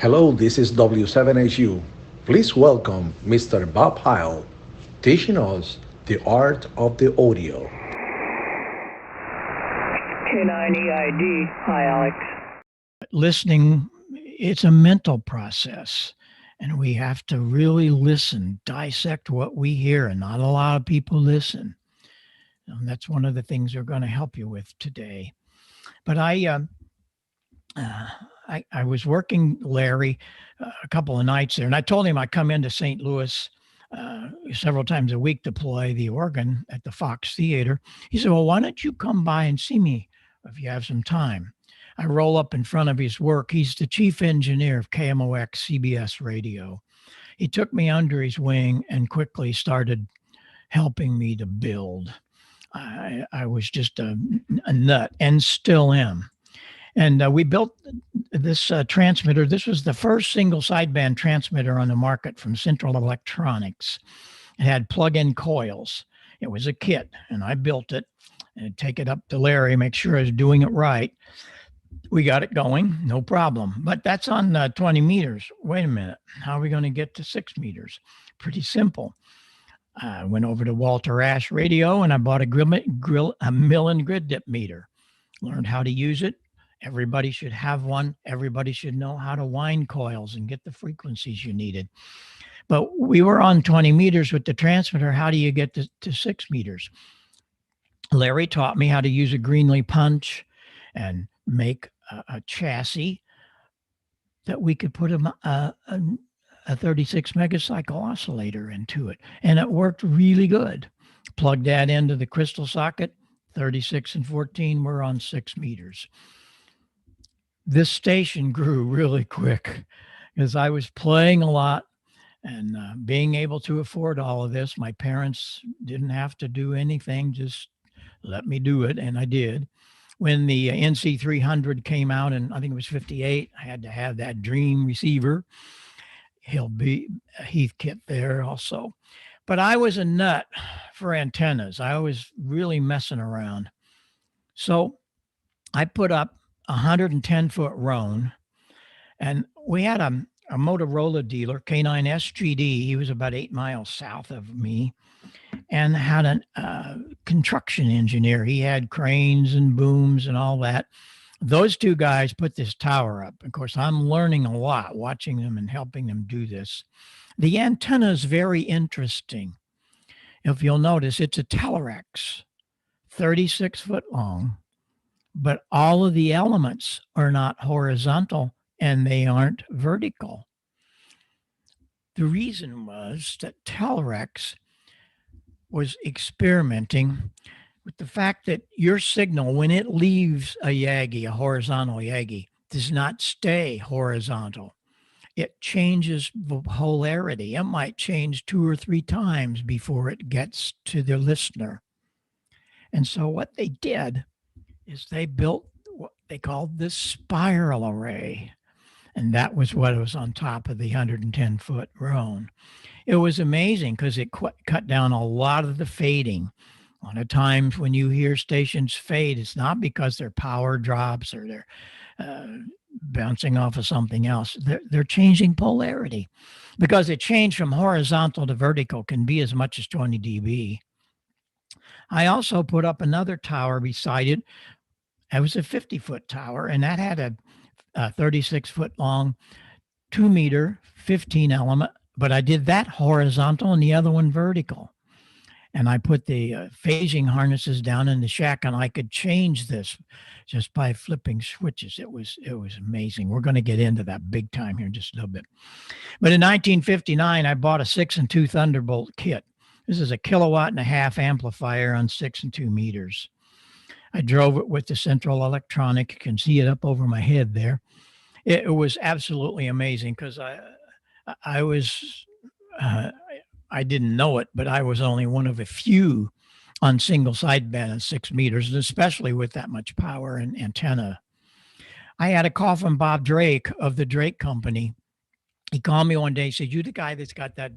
Hello, this is W7HU. Please welcome Mr. Bob Heil, teaching us the art of the audio. K9EID. Hi, Alex. Listening, it's a mental process, and we have to really listen, dissect what we hear, and not a lot of people listen. And that's one of the things we're going to help you with today. But I was working Larry a couple of nights there, and I told him I'd come into St. Louis several times a week to play the organ at the Fox Theater. He said, well, why don't you come by and see me if you have some time? I roll up in front of his work. He's the chief engineer of KMOX CBS radio. He took me under his wing and quickly started helping me to build. I was just a nut and still am. And we built this transmitter. This was the first single sideband transmitter on the market from Central Electronics. It had plug-in coils. It was a kit, and I built it and take it up to Larry, make sure I was doing it right. We got it going, no problem. But that's on 20 meters. Wait a minute. How are we going to get to 6 meters? Pretty simple. I went over to Walter Ash Radio and I bought a mill and grid dip meter. Learned how to use it. Everybody should have one. Everybody should know how to wind coils and get the frequencies you needed. But we were on 20 meters with the transmitter. How do you get to 6 meters? Larry taught me how to use a Greenlee punch and make a chassis that we could put a 36 megacycle oscillator into it. And it worked really good. Plug that into the crystal socket, 36 and 14, we're on 6 meters. This station grew really quick because I was playing a lot and being able to afford all of this. My parents didn't have to do anything, just let me do it, and I did. When the NC300 came out, and I think it was 58, I had to have that Dream receiver. He'll be Heathkit there also. But I was a nut for antennas. I was really messing around. So I put up a 110-foot Roan, and we had a Motorola dealer, K9SGD. He was about 8 miles south of me, and had a construction engineer. He had cranes and booms and all that. Those two guys put this tower up. Of course, I'm learning a lot watching them and helping them do this. The antenna is very interesting. If you'll notice, it's a Telerex, 36 foot long, but all of the elements are not horizontal and they aren't vertical. The reason was that Telerex was experimenting with the fact that your signal, when it leaves a Yagi, a horizontal Yagi, does not stay horizontal. It changes the polarity. It might change 2 or 3 times before it gets to the listener. And so what they did is they built what they called the spiral array. And that was what was on top of the 110-foot Roan. It was amazing because it cut down a lot of the fading. A lot of times when you hear stations fade, it's not because their power drops or they're bouncing off of something else. They're changing polarity because it changed from horizontal to vertical can be as much as 20 dB. I also put up another tower beside it. It was a 50-foot tower, and that had a 36-foot long, 2 meter, 15 element, but I did that horizontal and the other one vertical. And I put the phasing harnesses down in the shack, and I could change this just by flipping switches. It was amazing. We're going to get into that big time here in just a little bit. But in 1959, I bought a 6 and 2 Thunderbolt kit. This is a 1.5 kilowatt amplifier on 6 and 2 meters. I drove it with the Central Electronic. You can see it up over my head there. It was absolutely amazing because I didn't know it, but I was only one of a few on single sideband at 6 meters, and especially with that much power and antenna. I had a call from Bob Drake of the Drake Company. He called me one day. He said, "You the guy that's got that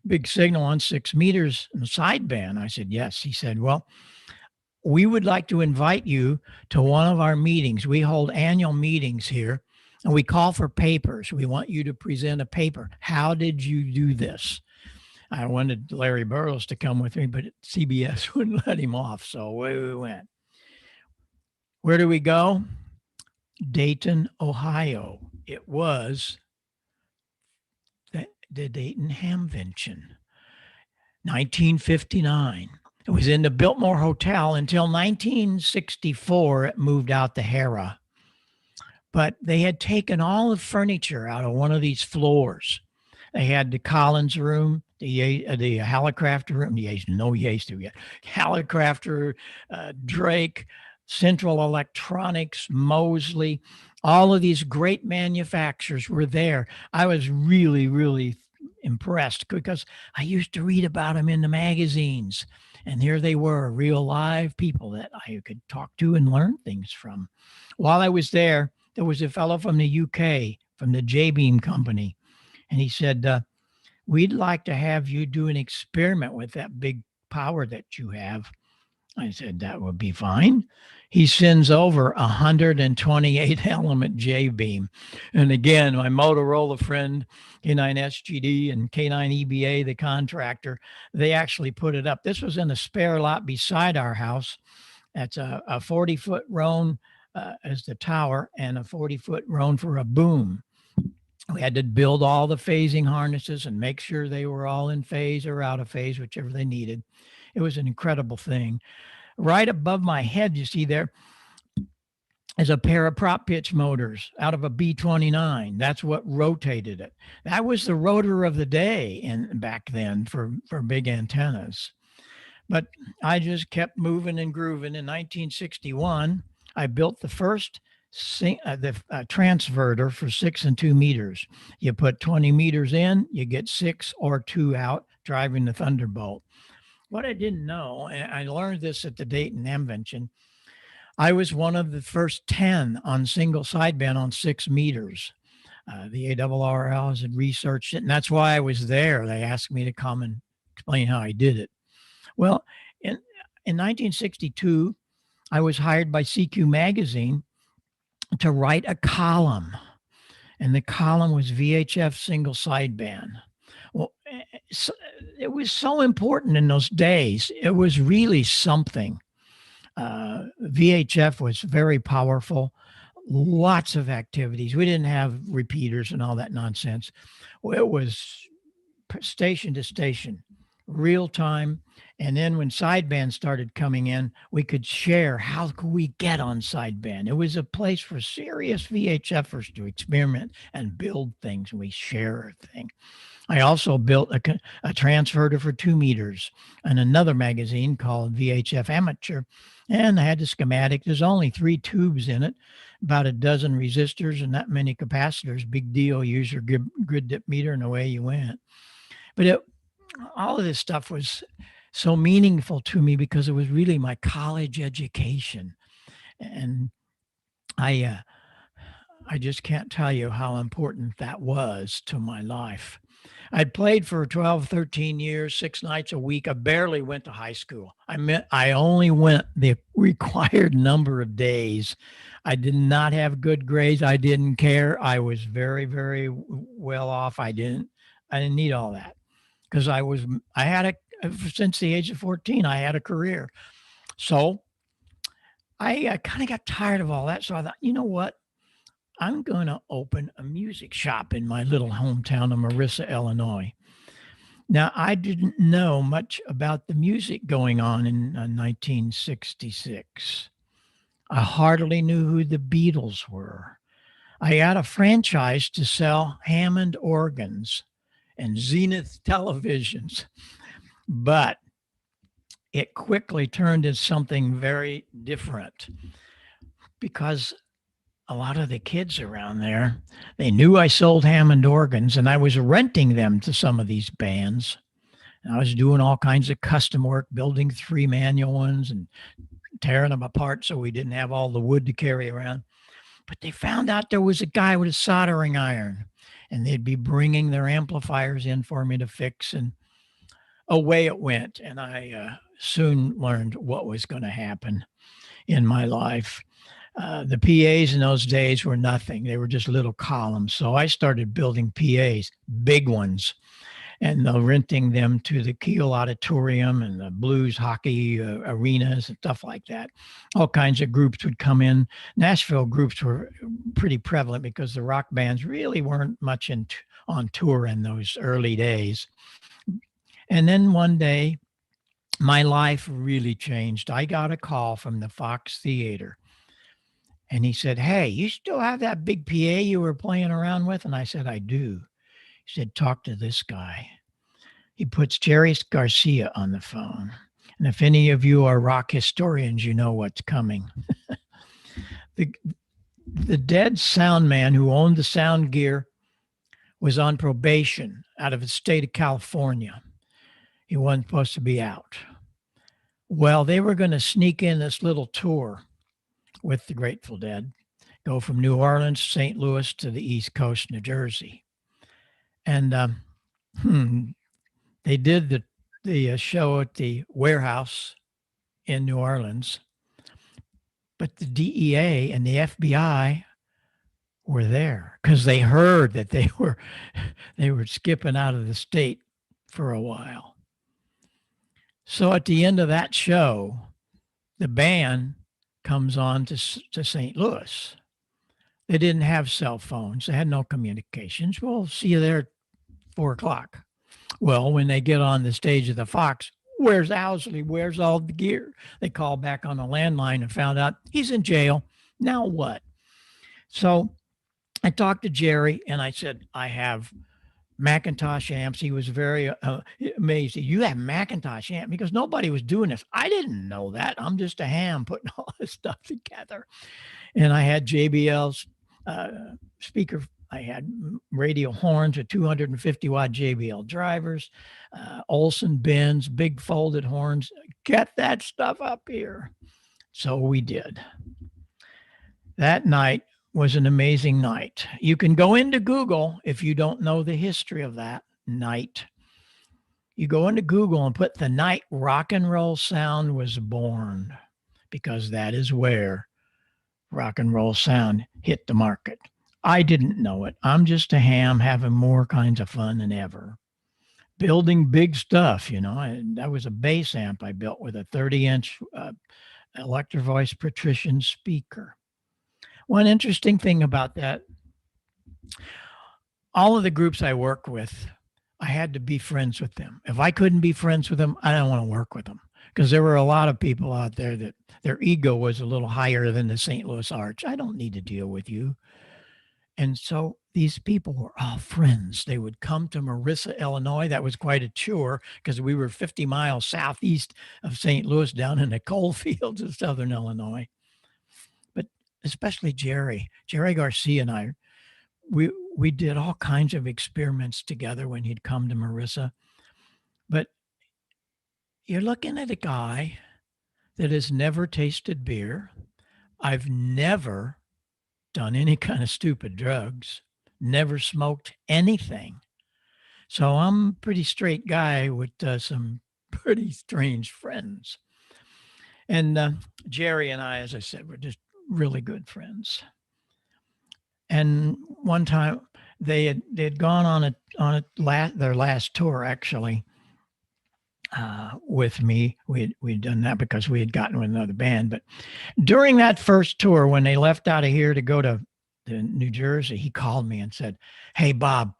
big signal on 6 meters in the sideband?" I said, "Yes." He said, "Well, we would like to invite you to one of our meetings. We hold annual meetings here and we call for papers. We want you to present a paper. How did you do this? I wanted Larry Burroughs to come with me, but CBS wouldn't let him off. So away we went. Where do we go? Dayton, Ohio. It was the Dayton Hamvention, 1959. It was in the Biltmore Hotel until 1964. It moved out to Hera. But they had taken all the furniture out of one of these floors. They had the Collins room, the Hallicrafter room, Hallicrafter, Drake, Central Electronics, Mosley, all of these great manufacturers were there. I was really, really impressed because I used to read about them in the magazines. And here they were, real live people that I could talk to and learn things from. While I was there was a fellow from the UK, from the J-Beam company. And he said, we'd like to have you do an experiment with that big power that you have. I said, that would be fine. He sends over a 128 element J-beam. And again, my Motorola friend, K9SGD and K9EBA, the contractor, they actually put it up. This was in a spare lot beside our house. That's a 40-foot roan as the tower and a 40-foot roan for a boom. We had to build all the phasing harnesses and make sure they were all in phase or out of phase, whichever they needed. It was an incredible thing. Right above my head, you see there is a pair of prop pitch motors out of a B-29. That's what rotated it. That was the rotor of the day back then for big antennas. But I just kept moving and grooving. In 1961, I built the first transverter for 6 and 2 meters. You put 20 meters in, you get 6 or 2 out, driving the Thunderbolt. What I didn't know, and I learned this at the Dayton Hamvention, I was one of the first 10 on single sideband on 6 meters. The ARRLs had researched it, and that's why I was there. They asked me to come and explain how I did it. Well, in 1962, I was hired by CQ Magazine to write a column, and the column was VHF single sideband. Well, it was so important in those days. It was really something. VHF was very powerful, lots of activities. We didn't have repeaters and all that nonsense. It was station to station, real time. And then when sideband started coming in, we could share how could we get on sideband. It was a place for serious VHFers to experiment and build things. We share a thing. I also built a transverter for 2 meters and another magazine called VHF Amateur. And I had the schematic. There's only 3 tubes in it, about a dozen resistors and that many capacitors. Big deal. Use your grid dip meter and away you went. But all of this stuff was so meaningful to me because it was really my college education. And I just can't tell you how important that was to my life. I'd played for 12, 13 years, 6 nights a week. I barely went to high school. I only went the required number of days. I did not have good grades. I didn't care. I was very, very well off. I didn't need all that because since the age of 14, I had a career. So I kind of got tired of all that. So I thought, you know what? I'm going to open a music shop in my little hometown of Marissa, Illinois. Now, I didn't know much about the music going on in 1966. I hardly knew who the Beatles were. I had a franchise to sell Hammond organs and Zenith televisions, but it quickly turned into something very different because a lot of the kids around there, they knew I sold Hammond organs and I was renting them to some of these bands. And I was doing all kinds of custom work, building 3 manual ones and tearing them apart so we didn't have all the wood to carry around. But they found out there was a guy with a soldering iron and they'd be bringing their amplifiers in for me to fix, and away it went. And I soon learned what was going to happen in my life. The PAs in those days were nothing. They were just little columns. So I started building PAs, big ones, and renting them to the Kiel Auditorium and the Blues hockey arenas and stuff like that. All kinds of groups would come in. Nashville groups were pretty prevalent because the rock bands really weren't much on tour in those early days. And then one day, my life really changed. I got a call from the Fox Theater. And he said, "Hey, you still have that big PA you were playing around with?" And I said, "I do." He said, "Talk to this guy." He puts Jerry Garcia on the phone. And if any of you are rock historians, you know what's coming. The dead sound man who owned the sound gear was on probation out of the state of California. He wasn't supposed to be out. Well, they were going to sneak in this little tour with the Grateful Dead, go from New Orleans, St. Louis to the East Coast, New Jersey. And they did the show at the warehouse in New Orleans, but the DEA and the FBI were there because they heard that they were skipping out of the state for a while. So at the end of that show, the band comes on to St. Louis. They didn't have cell phones. They had no communications. We'll see you there at 4:00. Well, when they get on the stage of the Fox, where's Owsley? Where's all the gear? They called back on the landline and found out he's in jail. Now what? So I talked to Jerry and I said, I have Macintosh amps. He was very amazed. You have Macintosh amp because nobody was doing this. I didn't know that. I'm just a ham putting all this stuff together. And I had JBL's speaker. I had radio horns with 250 watt JBL drivers, Olsen bins, big folded horns. Get that stuff up here. So we did. That night was an amazing night. You can go into Google if you don't know the history of that night. You go into Google and put the night rock and roll sound was born, because that is where rock and roll sound hit the market. I didn't know it. I'm just a ham having more kinds of fun than ever. Building big stuff, that was a bass amp I built with a 30-inch Electro Voice Patrician speaker. One interesting thing about that, all of the groups I work with, I had to be friends with them. If I couldn't be friends with them, I don't want to work with them, because there were a lot of people out there that their ego was a little higher than the St. Louis Arch. I don't need to deal with you. And so these people were all friends. They would come to Marissa, Illinois. That was quite a chore because we were 50 miles southeast of St. Louis, down in the coal fields of Southern Illinois. But especially Jerry Garcia and I, we did all kinds of experiments together when he'd come to Marissa. But you're looking at a guy that has never tasted beer. I've never done any kind of stupid drugs, never smoked anything. So I'm a pretty straight guy with some pretty strange friends. And Jerry and I, as I said, were just really good friends. And one time they had gone on their last tour, actually, with me. We'd done that because we had gotten with another band. But during that first tour, when they left out of here to go to New Jersey, he called me and said, "Hey, Bob,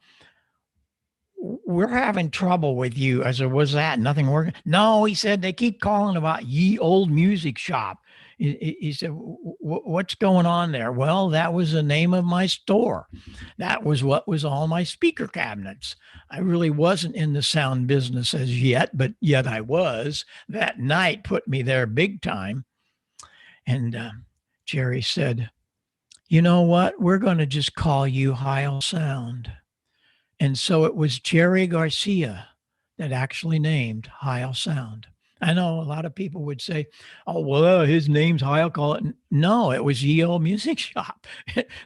we're having trouble with you." I said, "What's that? Nothing working?" "No," he said, "they keep calling about Ye Old Music Shop." He said, "What's going on there?" "Well, that was the name of my store. That was what was all my speaker cabinets. I really wasn't in the sound business as yet, but yet I was. That night put me there big time." And Jerry said, "You know what? We're going to just call you Heil Sound." And so it was Jerry Garcia that actually named Heil Sound. I know a lot of people would say, "Oh, well, his name's Heil, call it." No, it was Ye Old Music Shop.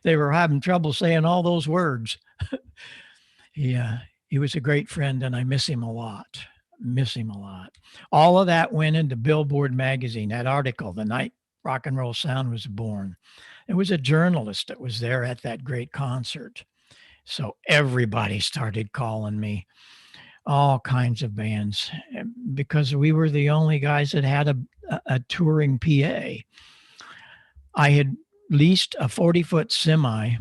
They were having trouble saying all those words. He was a great friend, and I miss him a lot. All of that went into Billboard magazine, that article, the night rock and roll sound was born. It was a journalist that was there at that great concert. So everybody started calling me, all kinds of bands, because we were the only guys that had a touring PA. I had leased a 40-foot semi,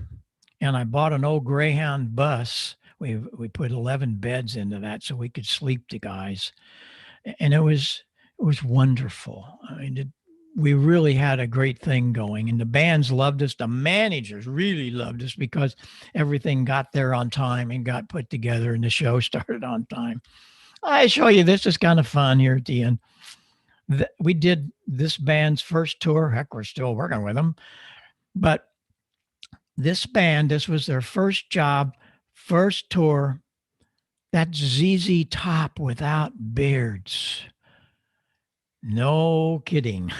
and I bought an old Greyhound bus. We put 11 beds into that so we could sleep the guys, and it was wonderful. I mean, we really had a great thing going, and the bands loved us. The managers really loved us because everything got there on time and got put together, and the show started on time. I show you, this is kind of fun here at the end. We did this band's first tour. Heck, we're still working with them, but this band, this was their first job, first tour. That's ZZ Top without beards. No kidding.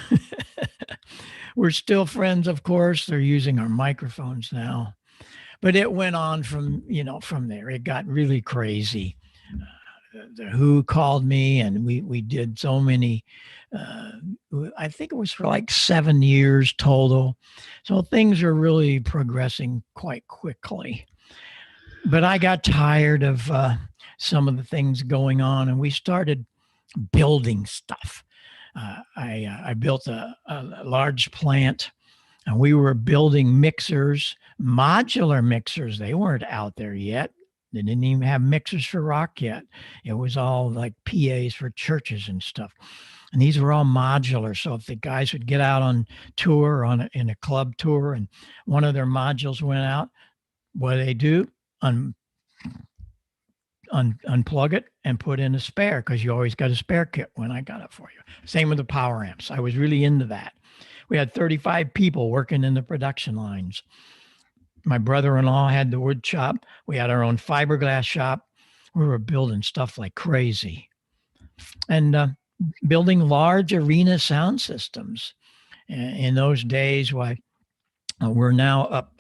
We're still friends, of course. They're using our microphones now. But it went on from there. It got really crazy. The Who called me, and we did so many. I think it was for like 7 years total. So things are really progressing quite quickly. But I got tired of some of the things going on, and we started building stuff. I built a large plant, and we were building mixers, modular mixers. They weren't out there yet. They didn't even have mixers for rock yet. It was all like PAs for churches and stuff. And these were all modular. So if the guys would get out on tour in a club tour and one of their modules went out, what do they do? Unplug it and put in a spare, because you always got a spare kit when I got it for you. Same with the power amps. I was really into that. We had 35 people working in the production lines. My brother-in-law had the wood shop. We had our own fiberglass shop. We were building stuff like crazy, and building large arena sound systems. In those days, we're now up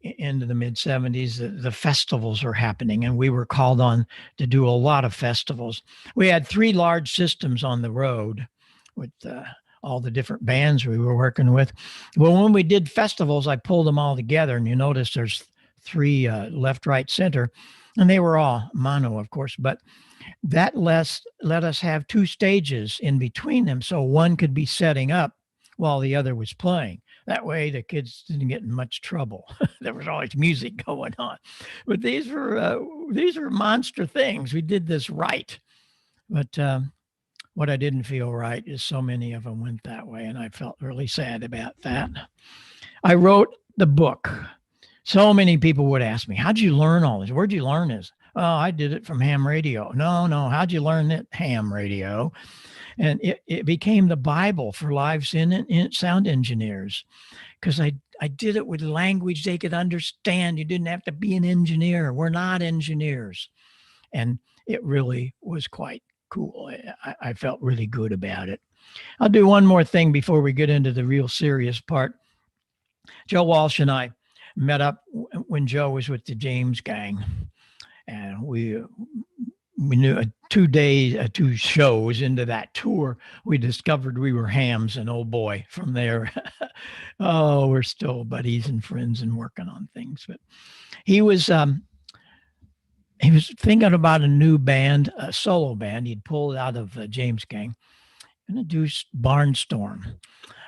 into the mid 70s, the festivals are happening, and we were called on to do a lot of festivals. We had 3 large systems on the road with all the different bands we were working with. Well, when we did festivals, I pulled them all together, and you notice there's 3 left, right, center, and they were all mono, of course, but that let us have 2 stages in between them, so one could be setting up while the other was playing. That way the kids didn't get in much trouble. There was always music going on. But these were monster things. We did this right. But what I didn't feel right is so many of them went that way, and I felt really sad about that. I wrote the book. So many people would ask me, how'd you learn all this? Where'd you learn this? Oh, I did it from ham radio. No, how'd you learn it? Ham radio. And it became the Bible for live sound engineers, because I did it with language they could understand. You didn't have to be an engineer. We're not engineers. And it really was quite cool. I felt really good about it. I'll do one more thing before we get into the real serious part. Joe Walsh and I met up when Joe was with the James Gang. And we knew 2 shows into that tour, we discovered we were hams, and oh boy, from there, oh, we're still buddies and friends and working on things. But he was thinking about a new band, a solo band. He'd pulled out of the James Gang, gonna do Barnstorm.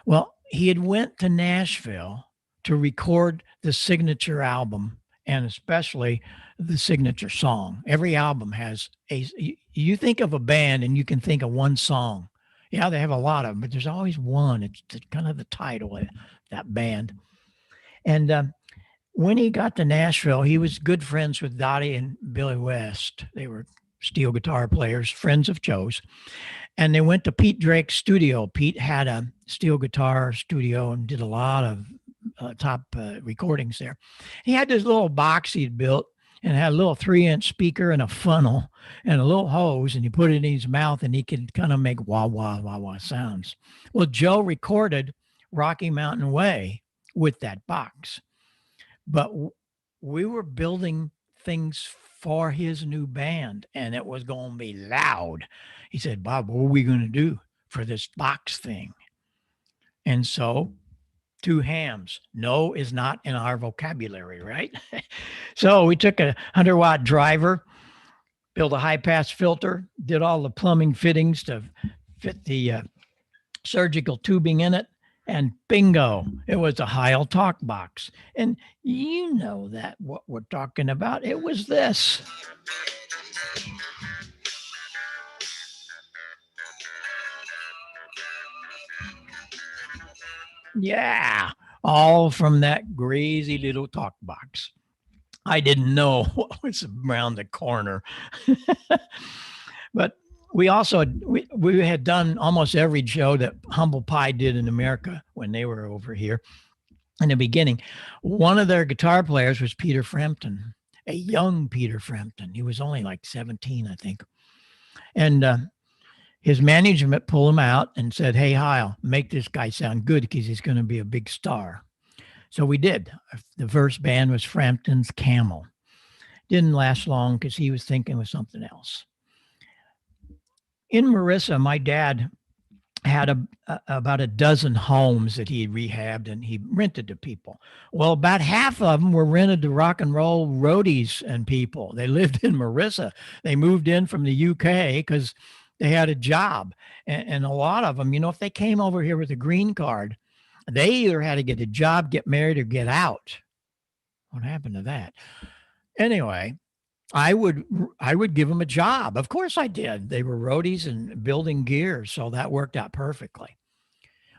Well, he had went to Nashville to record the signature album, and especially the signature song. Every album has you think of a band and you can think of one song. Yeah, they have a lot of them, but there's always one. It's kind of the title of that band. And when he got to Nashville, he was good friends with Dottie and Billy West. They were steel guitar players, friends of Joe's. And they went to Pete Drake's studio. Pete had a steel guitar studio and did a lot of top recordings there. He had this little box he'd built, and had a little 3-inch speaker and a funnel and a little hose, and he put it in his mouth, and he could kind of make wah, wah, wah, wah sounds. Well, Joe recorded Rocky Mountain Way with that box, but we were building things for his new band, and it was going to be loud. He said, Bob, what are we going to do for this box thing? And so, two hams. No is not in our vocabulary, right? So we took a 100-watt driver, built a high pass filter, did all the plumbing fittings to fit the surgical tubing in it, and bingo, it was a Heil talk box. And you know that what we're talking about. It was this. Yeah, all from that crazy little talk box. I didn't know what was around the corner. But we also we had done almost every show that Humble Pie did in America when they were over here in the beginning. One of their guitar players was Peter Frampton, a young Peter Frampton. He was only like 17, I think. And his management pulled him out and said, "Hey, Heil, make this guy sound good because he's going to be a big star." So we did. The first band was Frampton's Camel. Didn't last long because he was thinking of something else. In Marissa, my dad had about a dozen homes that he rehabbed and he rented to people. Well, about half of them were rented to rock and roll roadies and people. They lived in Marissa. They moved in from the UK because they had a job. And a lot of them, if they came over here with a green card, they either had to get a job, get married, or get out. What happened to that? Anyway, I would give them a job. Of course I did. They were roadies and building gear, so that worked out perfectly.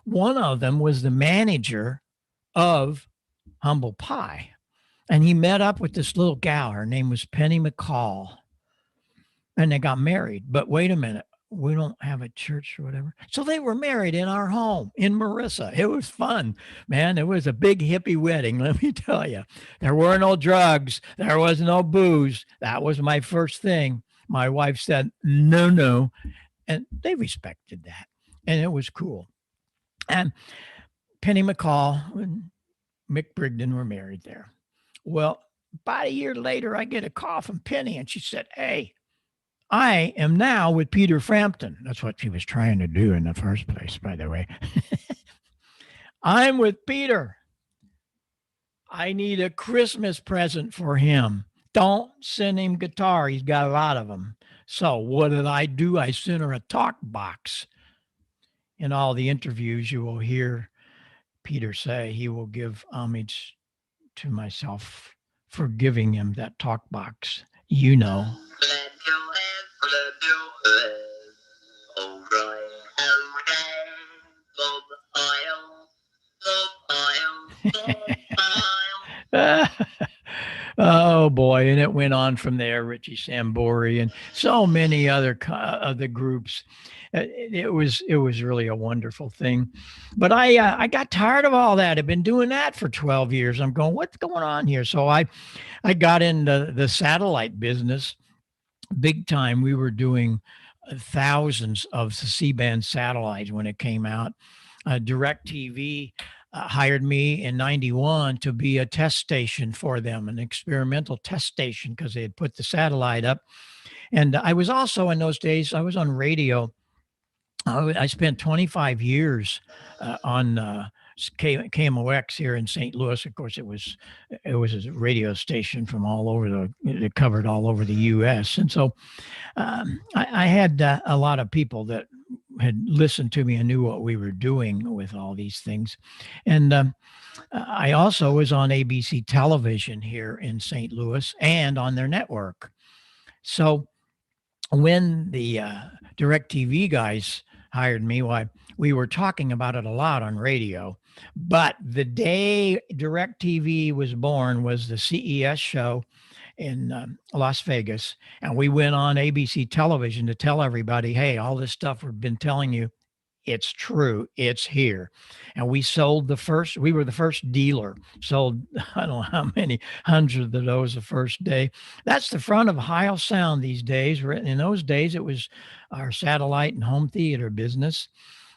One of them was the manager of Humble Pie, and he met up with this little gal. Her name was Penny McCall, and they got married. But wait a minute, we don't have a church or whatever. So they were married in our home in Marissa. It was fun, man. It was a big hippie wedding, let me tell you. There were no drugs. There was no booze. That was my first thing. My wife said, no. And they respected that. And it was cool. And Penny McCall and Mick Brigden were married there. Well, about a year later, I get a call from Penny, and she said, "Hey, I am now with Peter Frampton." That's what she was trying to do in the first place, by the way. "I'm with Peter. I need a Christmas present for him. Don't send him guitar. He's got a lot of them." So what did I do? I sent her a talk box. In all the interviews, you will hear Peter say he will give homage to myself for giving him that talk box. You know. Oh boy, and it went on from there. Richie Sambori and so many other groups. It was really a wonderful thing, but I got tired of all that. I've been doing that for 12 years. I'm going, what's going on here? So I got into the satellite business big time. We were doing thousands of the C-band satellites when it came out. DirecTV hired me in 91 to be a test station for them, an experimental test station, because they had put the satellite up. And I was also, in those days, I was on radio. I spent 25 years on KMOX here in St. Louis. Of course, it was a radio station from all over it covered all over the U.S. And so I had a lot of people that had listened to me and knew what we were doing with all these things. And I also was on ABC television here in St. Louis and on their network. So when the DirecTV guys hired me, why, we were talking about it a lot on radio. But the day DirecTV was born was the CES show in Las Vegas. And we went on ABC television to tell everybody, hey, all this stuff we've been telling you, it's true. It's here. And we were the first dealer, sold, I don't know how many hundreds of those the first day. That's the front of Heil Sound these days. In those days, it was our satellite and home theater business.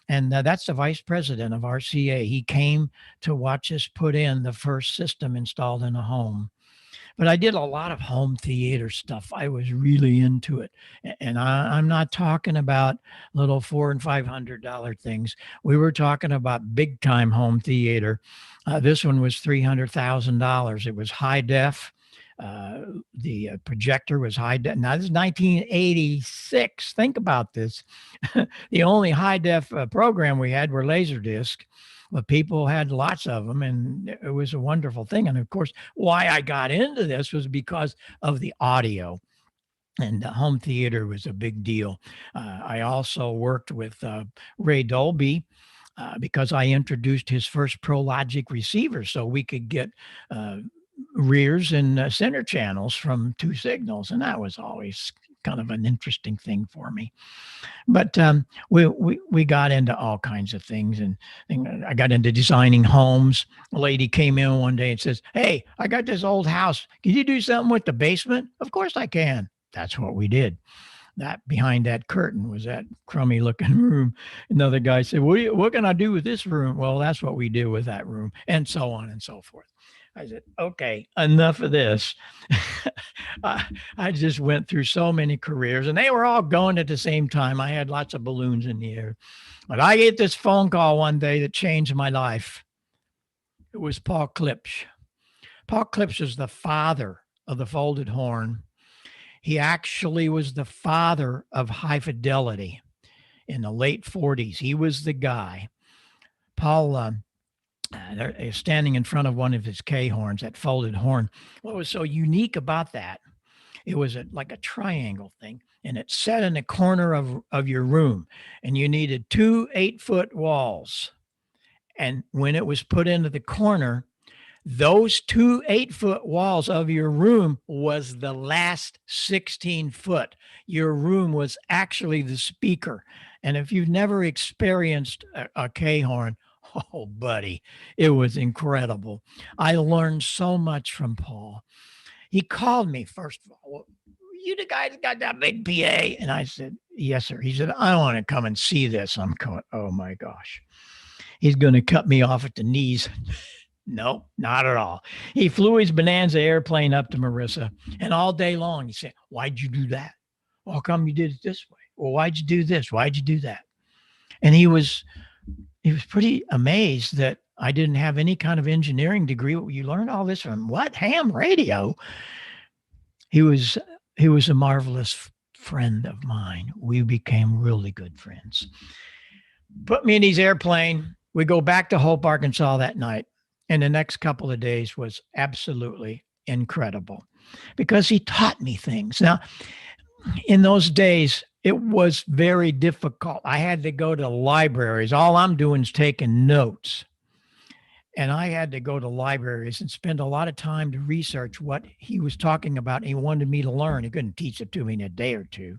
And that's the vice president of RCA. He came to watch us put in the first system installed in a home. But I did a lot of home theater stuff. I was really into it, and I'm not talking about little $400 and $500 things. We were talking about big time home theater. This one was $300,000. It was high def. Uh, the projector was high def. Now this is 1986. Think about this. The only high def program we had were Laserdisc, but people had lots of them, and it was a wonderful thing. And of course, why I got into this was because of the audio. And home theater was a big deal. I also worked with Ray Dolby because I introduced his first ProLogic receiver so we could get rears and center channels from two signals. And that was always kind of an interesting thing for me. But we got into all kinds of things, and I got into designing homes. A lady came in one day and says, "Hey, I got this old house. Can you do something with the basement?" Of course I can. That's what we did. That behind that curtain was that crummy looking room. Another guy said, what can I do with this room? Well, that's what we do with that room, and so on and so forth. I said, okay, enough of this. I just went through so many careers, and they were all going at the same time. I had lots of balloons in the air. But I get this phone call one day that changed my life. It was Paul Klipsch. Paul Klipsch is the father of the folded horn. He actually was the father of high fidelity in the late 40s. He was the guy. Paul is standing in front of one of his K horns, that folded horn. What was so unique about that? It was like a triangle thing, and it sat in the corner of your room, and you needed two 8-foot walls. And when it was put into the corner, those two 8-foot walls of your room was the last 16 foot. Your room was actually the speaker. And if you've never experienced a K horn, oh, buddy, it was incredible. I learned so much from Paul. He called me first of all. You the guy that got that big PA? And I said, yes, sir. He said, I want to come and see this. I'm going, oh my gosh. He's going to cut me off at the knees. No, not at all. He flew his Bonanza airplane up to Marissa, and all day long he said, why'd you do that? Well, how come you did it this way? Well, why'd you do this? Why'd you do that? And he was pretty amazed that I didn't have any kind of engineering degree. You learned all this from what? Ham radio? He was a marvelous friend of mine. We became really good friends. Put me in his airplane. We go back to Hope, Arkansas that night. And the next couple of days was absolutely incredible because he taught me things. Now, in those days, it was very difficult. I had to go to libraries. All I'm doing is taking notes. And I had to go to libraries and spend a lot of time to research what he was talking about. He wanted me to learn. He couldn't teach it to me in a day or two.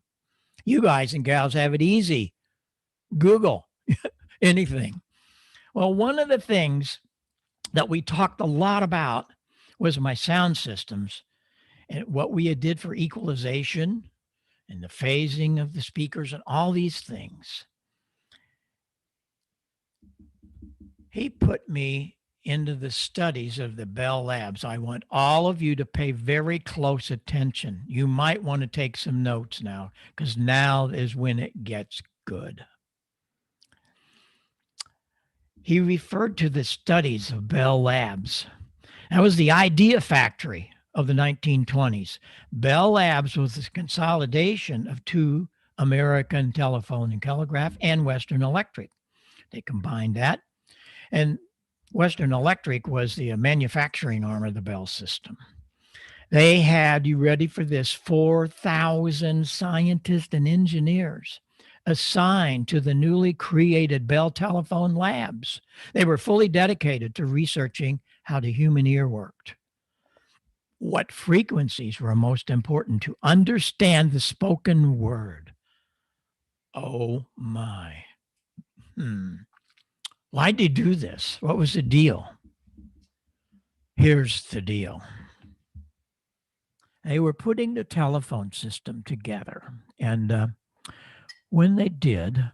You guys and gals have it easy. Google anything. Well, one of the things that we talked a lot about was my sound systems and what we did for equalization and the phasing of the speakers and all these things. He put me into the studies of the Bell Labs. I want all of you to pay very close attention. You might want to take some notes now, because now is when it gets good. He referred to the studies of Bell Labs. That was the idea factory of the 1920s. Bell Labs was the consolidation of two American Telephone and Telegraph and Western Electric. They combined that. And Western Electric was the manufacturing arm of the Bell system. They had, you ready for this, 4,000 scientists and engineers assigned to the newly created Bell Telephone Labs. They were fully dedicated to researching how the human ear worked, what frequencies were most important to understand the spoken word. Oh my. Why'd they do this? What was the deal? Here's the deal. They were putting the telephone system together, and when they did,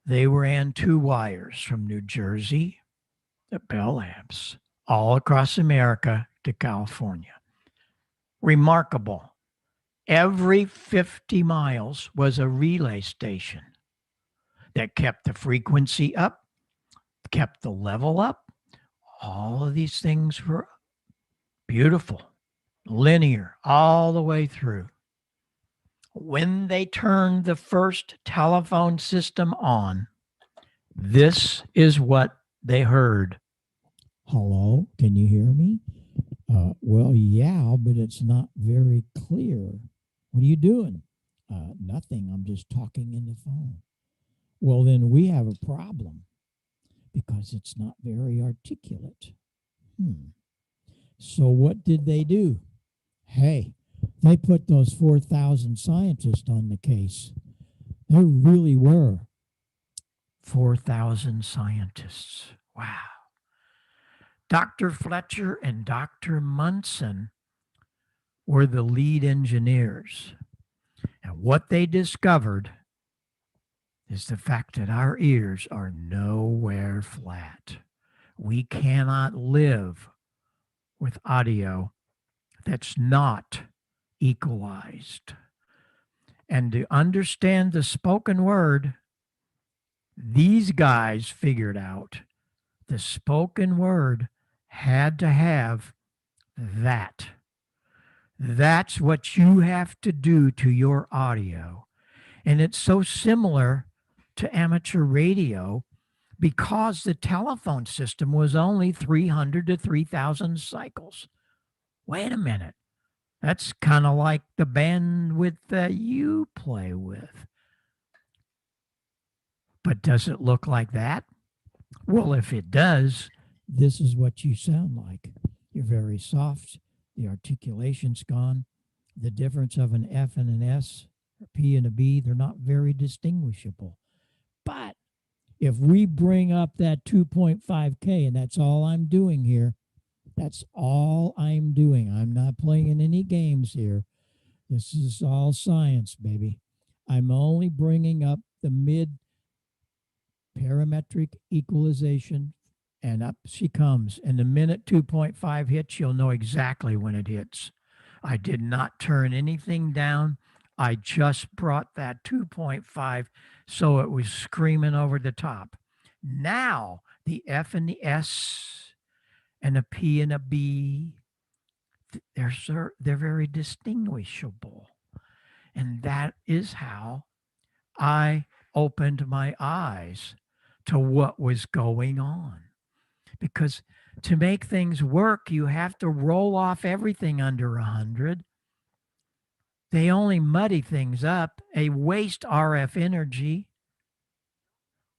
they ran two wires from New Jersey, the Bell Labs, all across America to California. Remarkable. Every 50 miles was a relay station that kept the frequency up, kept the level up. All of these things were beautiful, linear, all the way through. When they turned the first telephone system on, this is what they heard. Hello, can you hear me? Well, yeah, but it's not very clear. What are you doing? Nothing. I'm just talking in the phone. Well, then we have a problem because it's not very articulate. So what did they do? Hey, they put those 4,000 scientists on the case. There really were. 4,000 scientists. Wow. Dr. Fletcher and Dr. Munson were the lead engineers. And what they discovered is the fact that our ears are nowhere flat. We cannot live with audio that's not equalized. And to understand the spoken word, these guys figured out the spoken word had to have that. That's what you have to do to your audio. And it's so similar to amateur radio because the telephone system was only 300 to 3,000 cycles. Wait a minute. That's kind of like the bandwidth that you play with. But does it look like that? Well, if it does, this is what you sound like. You're very soft. The articulation's gone. The difference of an F and an S, a P and a B, they're not very distinguishable. But if we bring up that 2.5K, and that's all I'm doing here, that's all I'm doing. I'm not playing any games here. This is all science, baby. I'm only bringing up the mid parametric equalization, and up she comes. And the minute 2.5 hits, you'll know exactly when it hits. I did not turn anything down. I just brought that 2.5 so it was screaming over the top. Now the F and the S and a P and a B, they're very distinguishable. And that is how I opened my eyes to what was going on. Because to make things work, you have to roll off everything under 100. They only muddy things up. They waste RF energy.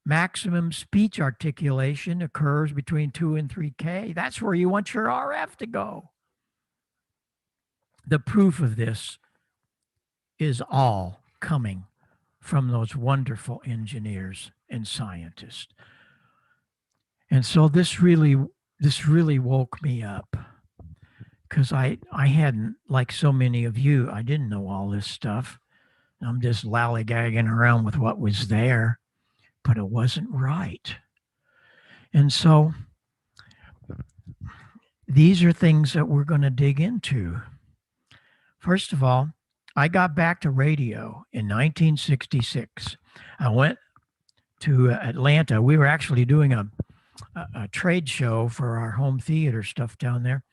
Maximum speech articulation occurs between 2 and 3K. That's where you want your RF to go. The proof of this is all coming from those wonderful engineers and scientists. And so this really woke me up, because I hadn't, like so many of you, I didn't know all this stuff. I'm just lollygagging around with what was there, but it wasn't right. And so these are things that we're going to dig into. First of all, I got back to radio in 1966. I went to Atlanta. We were actually doing a trade show for our home theater stuff down there.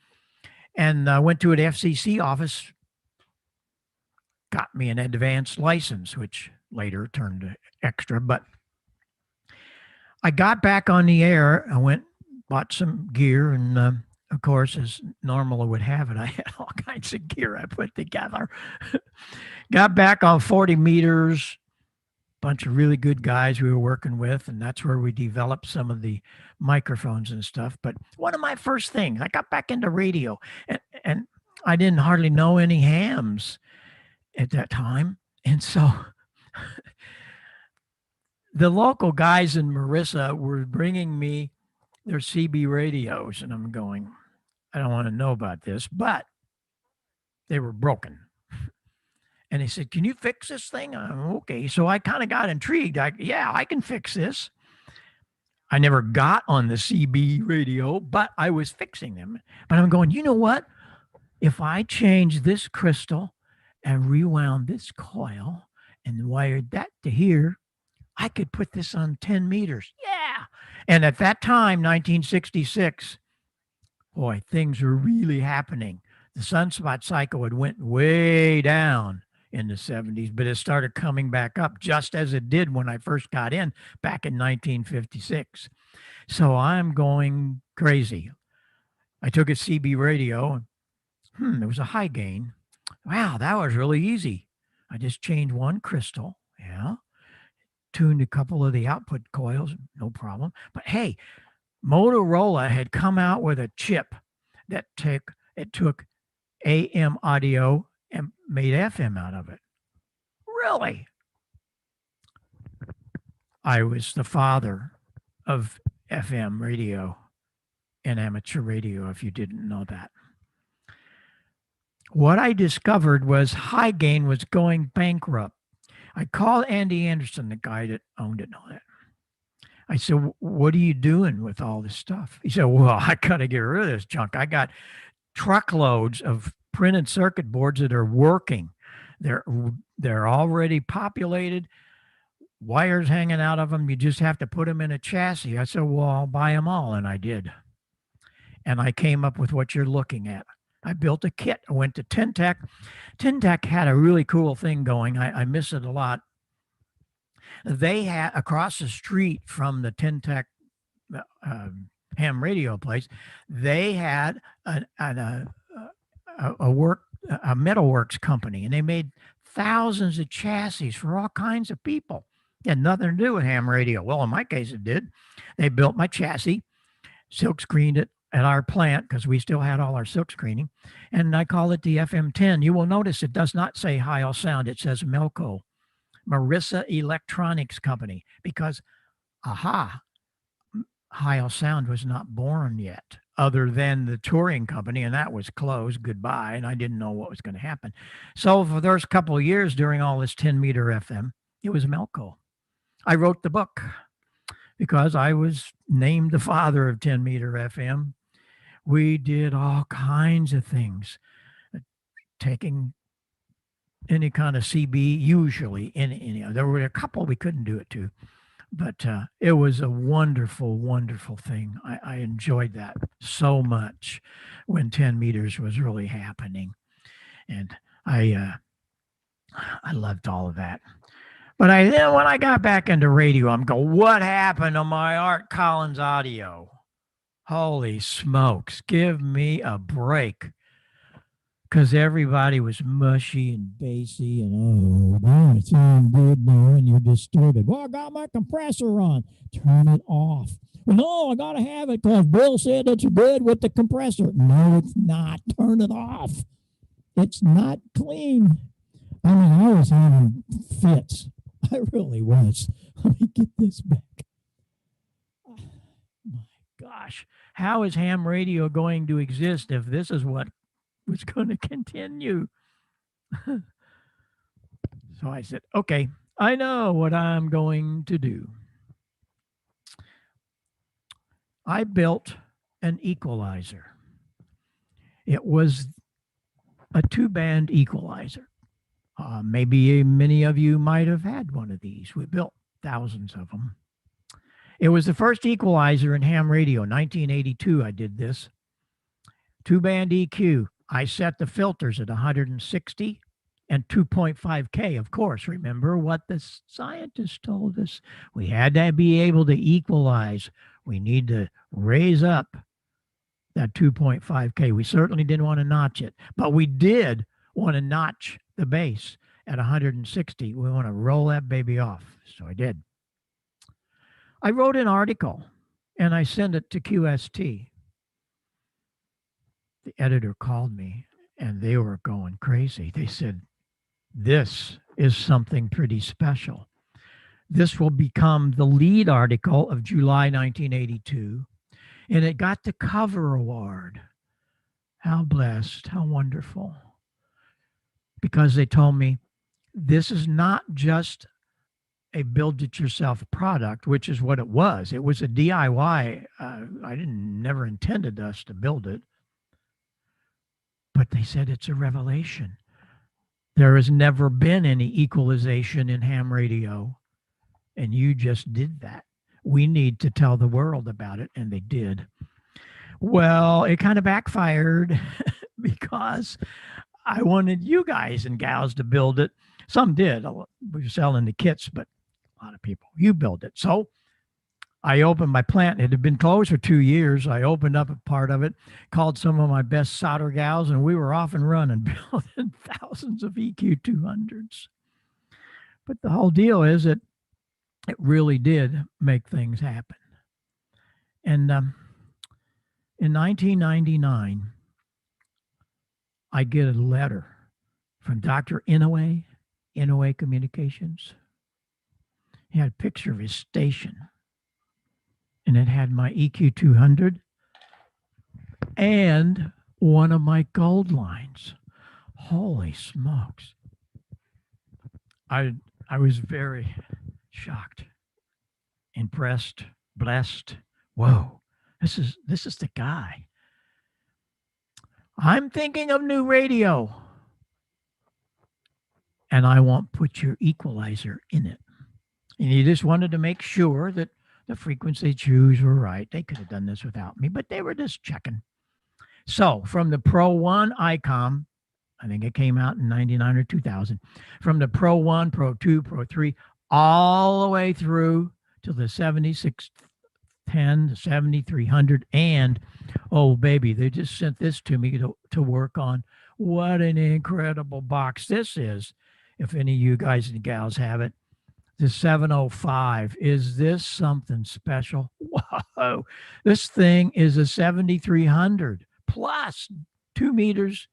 And I went to an FCC office, got me an advanced license, which later turned to extra. But I got back on the air. I went, bought some gear, and of course, as normal would have it, I had all kinds of gear I put together. Got back on 40 meters, bunch of really good guys we were working with, and that's where we developed some of the microphones and stuff. But one of my first things, I got back into radio, and I didn't hardly know any hams at that time. And so the local guys in Marissa were bringing me their CB radios, and I'm going, I don't want to know about this, but they were broken. And he said, can you fix this thing? I'm okay. So I kind of got intrigued. Yeah, I can fix this. I never got on the CB radio, but I was fixing them. But I'm going, you know what? if I change this crystal and rewound this coil and wired that to here, I could put this on 10 meters. Yeah. And at that time, 1966, boy, things were really happening. The sunspot cycle had went way down in the 70s, but it started coming back up just as it did when I first got in back in 1956. So I'm going crazy. I took a CB radio and there was a high gain. Wow, that was really easy. I just changed one crystal. Yeah. Tuned a couple of the output coils, no problem. But hey, Motorola had come out with a chip that took AM audio and made FM out of it. Really? I was the father of FM radio and amateur radio, if you didn't know that. What I discovered was high gain was going bankrupt. I called Andy Anderson, the guy that owned it and all that. I said, what are you doing with all this stuff? He said, well, I got to get rid of this junk. I got truckloads of printed circuit boards that are working. They're already populated, wires hanging out of them. You just have to put them in a chassis. I said, well, I'll buy them all. And I did. And I came up with what you're looking at. I built a kit. I went to Tintec. Tintec had a really cool thing going. I miss it a lot. They had across the street from the Tintec ham radio place, they had a metalworks company, and they made thousands of chassis for all kinds of people. It had nothing to do with ham radio. Well, in my case, it did. They built my chassis, silk screened it at our plant because we still had all our silk screening, and I call it the FM10. You will notice it does not say Heil Sound. It says Melco, Marissa Electronics Company, because, Heil Sound was not born yet, other than the touring company, and that was closed. Goodbye, and I didn't know what was going to happen. So for those couple of years during all this 10-meter FM, it was Melco. I wrote the book because I was named the father of 10-meter FM. We did all kinds of things, taking any kind of CB, usually. There were a couple we couldn't do it to, but it was a wonderful, wonderful thing. I enjoyed that so much when 10 meters was really happening. And I loved all of that. But then when I got back into radio, I'm going, what happened to my Art Collins audio? Holy smokes, give me a break. Because everybody was mushy and bassy and, now it sounds good now and you're distorted. Well, I got my compressor on. Turn it off. Well, no, I got to have it because Bill said it's good with the compressor. No, it's not. Turn it off. It's not clean. I mean, I was having fits. I really was. Let me get this back. Oh, my gosh. How is ham radio going to exist if this is what was going to continue? So I said, okay, I know what I'm going to do. I built an equalizer. It was a 2-band equalizer. Maybe many of you might have had one of these. We built thousands of them. It was the first equalizer in ham radio. 1982, I did this. 2-band EQ. I set the filters at 160 and 2.5K, of course. Remember what the scientists told us? We had to be able to equalize. We need to raise up that 2.5K. We certainly didn't want to notch it, but we did want to notch the bass at 160. We want to roll that baby off. So I did. I wrote an article and I sent it to QST. The editor called me and they were going crazy. They said, this is something pretty special. This will become the lead article of July 1982. And it got the cover award. How blessed, how wonderful. Because they told me this is not just a build-it-yourself product, which is what it was. It was a DIY. I never intended us to build it. But they said it's a revelation. There has never been any equalization in ham radio, and you just did that. We need to tell the world about it, and they did. Well, it kind of backfired because I wanted you guys and gals to build it. Some did. We were selling the kits, but a lot of people, you build it. So I opened my plant. It had been closed for 2 years. I opened up a part of it, called some of my best solder gals, and we were off and running, building thousands of EQ200s. But the whole deal is that it really did make things happen. And in 1999, I get a letter from Dr. Inouye Communications. He had a picture of his station, and it had my EQ200 and one of my gold lines. Holy smokes. I was very shocked, impressed, blessed. Whoa, this is the guy. I'm thinking of new radio, and I won't put your equalizer in it. And he just wanted to make sure that the frequency cues were right. They could have done this without me, but they were just checking. So from the Pro 1 ICOM, I think it came out in 99 or 2000, from the Pro 1, Pro 2, Pro 3, all the way through to the 7610, the 7300, and, oh, baby, they just sent this to me to work on. What an incredible box this is. If any of you guys and gals have it, the 705. Is this something special? Whoa, this thing is a 7300 plus 2 meters,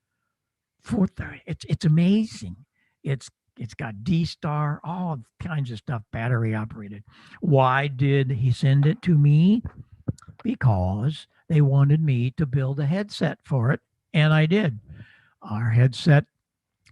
430. It's amazing. It's got D-Star, all kinds of stuff, battery operated. Why did he send it to me? Because they wanted me to build a headset for it, and I did. Our headset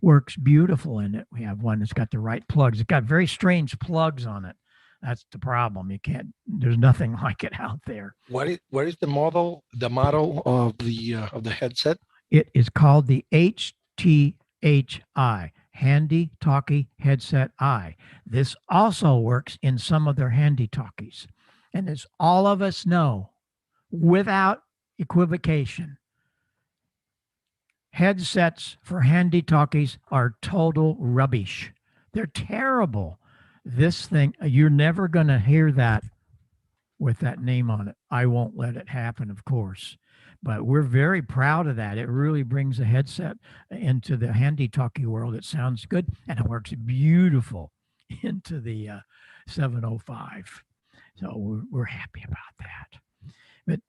works beautiful in it. We have one that's got the right plugs. It's got very strange plugs on it. That's the problem. You can't. There's nothing like it out there. What is the model? The model of the headset? It is called the HTHI, Handy Talkie Headset I. This also works in some of their handy talkies, and as all of us know, without equivocation, headsets for handy talkies are total rubbish. They're terrible. This thing, you're never going to hear that with that name on it. I won't let it happen, of course. But we're very proud of that. It really brings a headset into the handy talkie world. It sounds good, and it works beautiful into the 705. So we're happy about that. But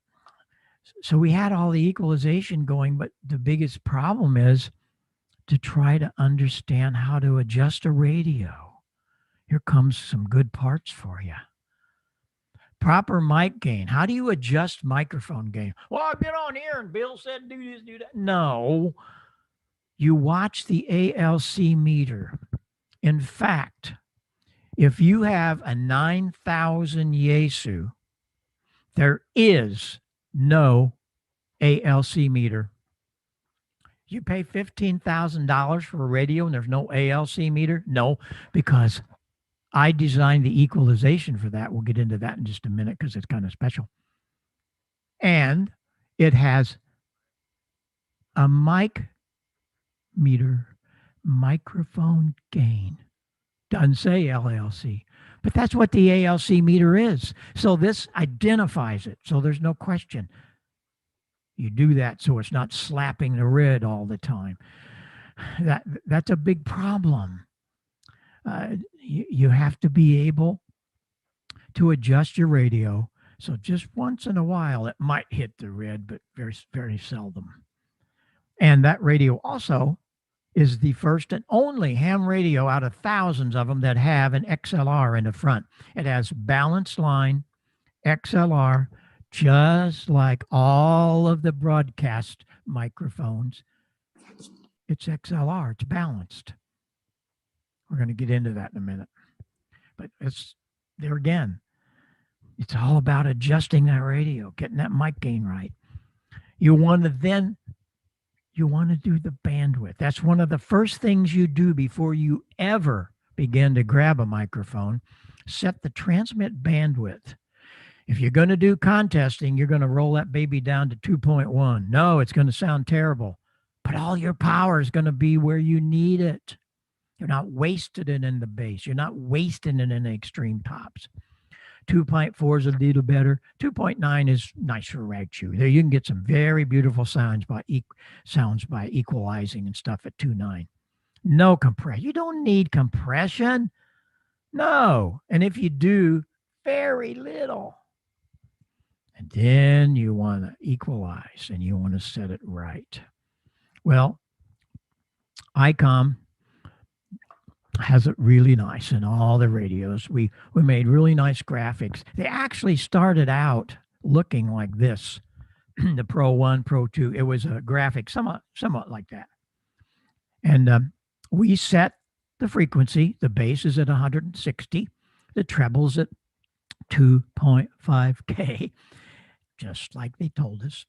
so we had all the equalization going, but the biggest problem is to try to understand how to adjust a radio. Here comes some good parts for you. Proper mic gain. How do you adjust microphone gain? Well, I've been on here and Bill said do this, do that. No. You watch the ALC meter. In fact, if you have a 9,000 Yaesu, there is no ALC meter. You pay $15,000 for a radio and there's no ALC meter? No, because I designed the equalization for that. We'll get into that in just a minute because it's kind of special. And it has a mic meter, microphone gain. Doesn't say LLC, but that's what the ALC meter is. So this identifies it. So there's no question. You do that so it's not slapping the red all the time. That's a big problem. You have to be able to adjust your radio. So just once in a while, it might hit the red, but very, very seldom. And that radio also is the first and only ham radio out of thousands of them that have an XLR in the front. It has balanced line, XLR, just like all of the broadcast microphones. It's XLR, it's balanced. We're going to get into that in a minute. But it's there again. It's all about adjusting that radio, getting that mic gain right. You want to then you want to do the bandwidth. That's one of the first things you do before you ever begin to grab a microphone. Set the transmit bandwidth. If you're going to do contesting, you're going to roll that baby down to 2.1. No, it's going to sound terrible, but all your power is going to be where you need it. You're not wasting it in the bass. You're not wasting it in the extreme tops. 2.4 is a little better. 2.9 is nice for rag chew. There you can get some very beautiful sounds by equalizing and stuff at 2.9. No compression. You don't need compression. No. And if you do, very little. And then you want to equalize and you want to set it right. Well, ICOM has it really nice in all the radios. We made really nice graphics. They actually started out looking like this. The Pro 1, Pro 2, it was a graphic somewhat like that. And we set the frequency. The bass is at 160. The treble's at 2.5K, just like they told us.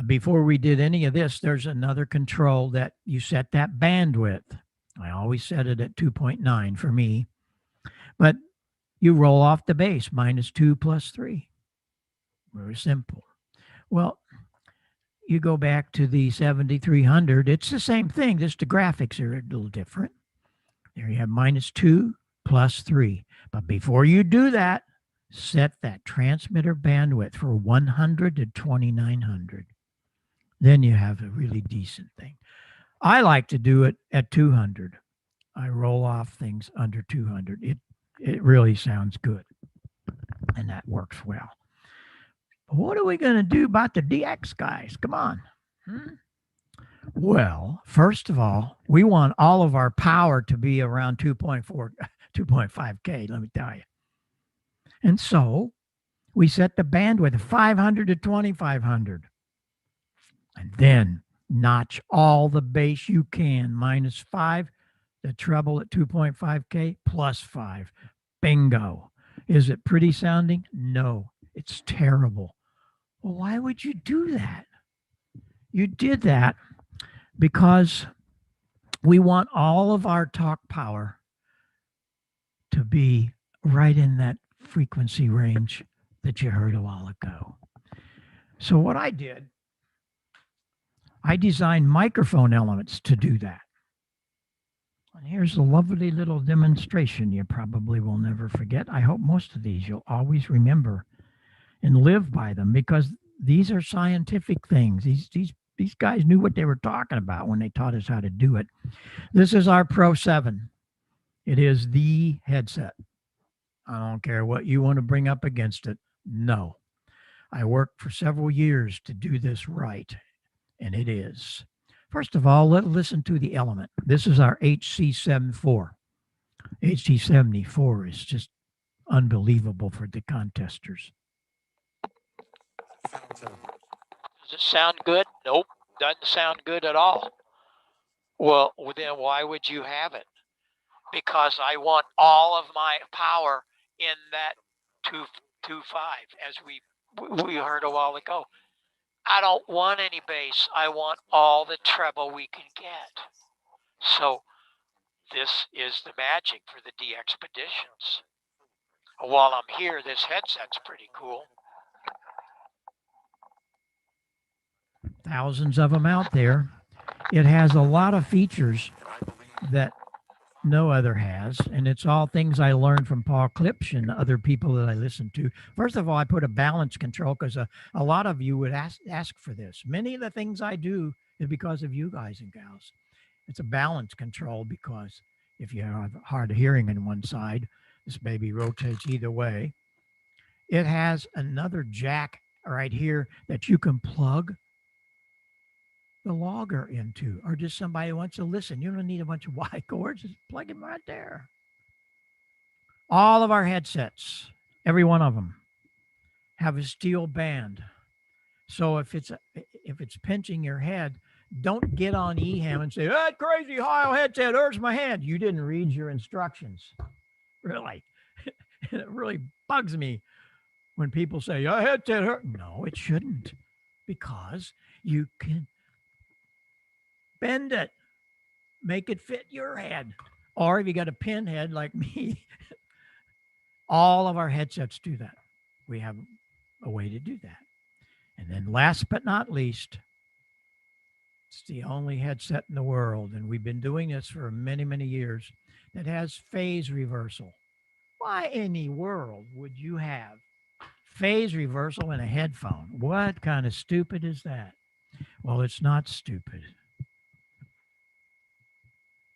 Before we did any of this, there's another control that you set that bandwidth. I always set it at 2.9 for me. But you roll off the bass, -2 + 3. Very simple. Well, you go back to the 7300. It's the same thing. Just the graphics are a little different. There you have -2 + 3. But before you do that, set that transmitter bandwidth for 100 to 2900. Then you have a really decent thing. I like to do it at 200. I roll off things under 200. It really sounds good. And that works well. But what are we going to do about the DX guys? Come on. Well, first of all, we want all of our power to be around 2.5K, let me tell you. And so we set the bandwidth of 500 to 2500. And then notch all the bass you can, -5, the treble at 2.5K, +5. Bingo. Is it pretty sounding? No, it's terrible. Well, why would you do that? You did that because we want all of our talk power to be right in that frequency range that you heard a while ago. So what I did, I designed microphone elements to do that. And here's a lovely little demonstration you probably will never forget. I hope most of these you'll always remember and live by them, because these are scientific things. These guys knew what they were talking about when they taught us how to do it. This is our Pro 7. It is the headset. I don't care what you want to bring up against it. No. I worked for several years to do this right, and it is. First of all, let's listen to the element. This is our HC74. HC74 is just unbelievable for the contesters. Does it sound good? Nope, doesn't sound good at all. Well, then why would you have it? Because I want all of my power in that 2.5, as we heard a while ago. I don't want any bass. I want all the treble we can get. So this is the magic for the DXpeditions. While I'm here, this headset's pretty cool. Thousands of them out there. It has a lot of features that no other has, and it's all things I learned from Paul Klipsch and other people that I listen to. First of all, I put a balance control because a lot of you would ask for this. Many of the things I do is because of you guys and gals. It's a balance control because if you have hard hearing on one side, this baby rotates either way. It has another jack right here that you can plug the logger into, or just somebody who wants to listen. You don't need a bunch of Y cords, just plug them right there. All of our headsets, every one of them, have a steel band. So if it's pinching your head, don't get on eHam and say, that crazy Heil headset hurts my head. You didn't read your instructions. Really. It really bugs me when people say, your headset hurt. No, it shouldn't, because you can Bend it. Make it fit your head. Or if you got a pin head like me, all of our headsets do that. We have a way to do that. And then last but not least, it's the only headset in the world, and we've been doing this for many, many years, that has phase reversal. Why in the world would you have phase reversal in a headphone? What kind of stupid is that? Well, it's not stupid.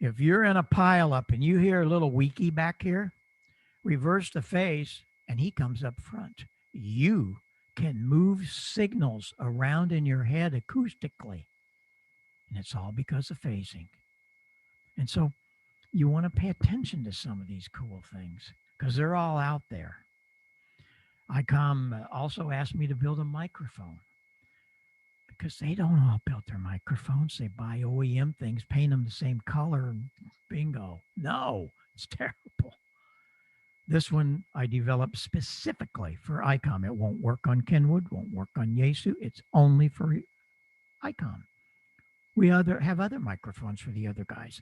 If you're in a pileup and you hear a little weakie back here, reverse the phase and he comes up front. You can move signals around in your head acoustically. And it's all because of phasing. And so you want to pay attention to some of these cool things because they're all out there. ICOM also asked me to build a microphone because they don't all build their microphones. They buy OEM things, paint them the same color, and bingo. No, it's terrible. This one I developed specifically for ICOM. It won't work on Kenwood, won't work on Yaesu. It's only for ICOM. We have other microphones for the other guys,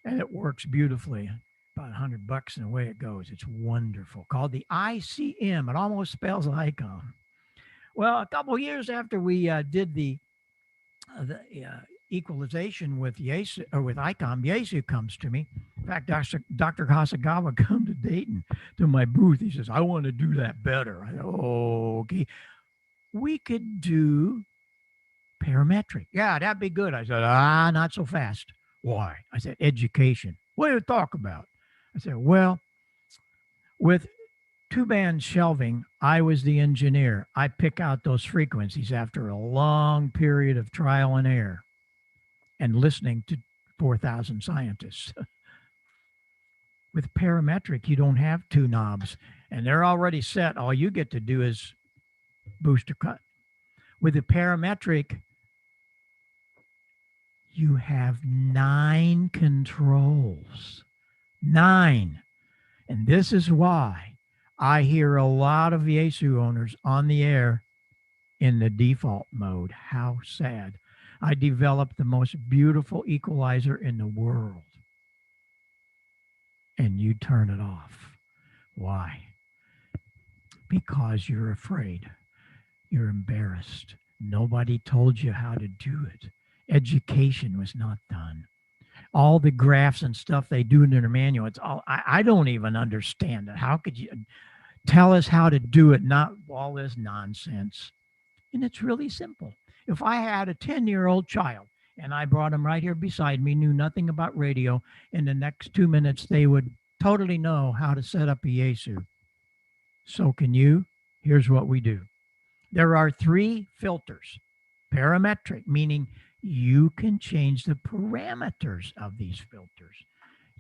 and it works beautifully. About $100 and away it goes. It's wonderful. Called the ICM. It almost spells ICOM. Well, a couple of years after we did the equalization with Yaesu or with ICOM, Yaesu comes to me. In fact, Dr. Hasagawa come to Dayton to my booth. He says, "I want to do that better." I said, "Oh, okay. We could do parametric." "Yeah, that'd be good." I said, "Not so fast." "Why?" I said, "Education." "What do you talk about?" I said, "Well, with two-band shelving, I was the engineer. I pick out those frequencies after a long period of trial and error and listening to 4,000 scientists." With parametric, you don't have two knobs, and they're already set. All you get to do is boost or cut. With the parametric, you have 9 controls. 9. And this is why I hear a lot of Yaesu owners on the air in the default mode. How sad. I developed the most beautiful equalizer in the world. And you turn it off. Why? Because you're afraid. You're embarrassed. Nobody told you how to do it. Education was not done. All the graphs and stuff they do in their manual, it's all, I don't even understand it. How could you tell us how to do it? Not all this nonsense. And it's really simple. If I had a 10-year-old child and I brought him right here beside me, knew nothing about radio, in the next 2 minutes, they would totally know how to set up a Yaesu. So can you? Here's what we do. There are 3 filters. Parametric, meaning you can change the parameters of these filters.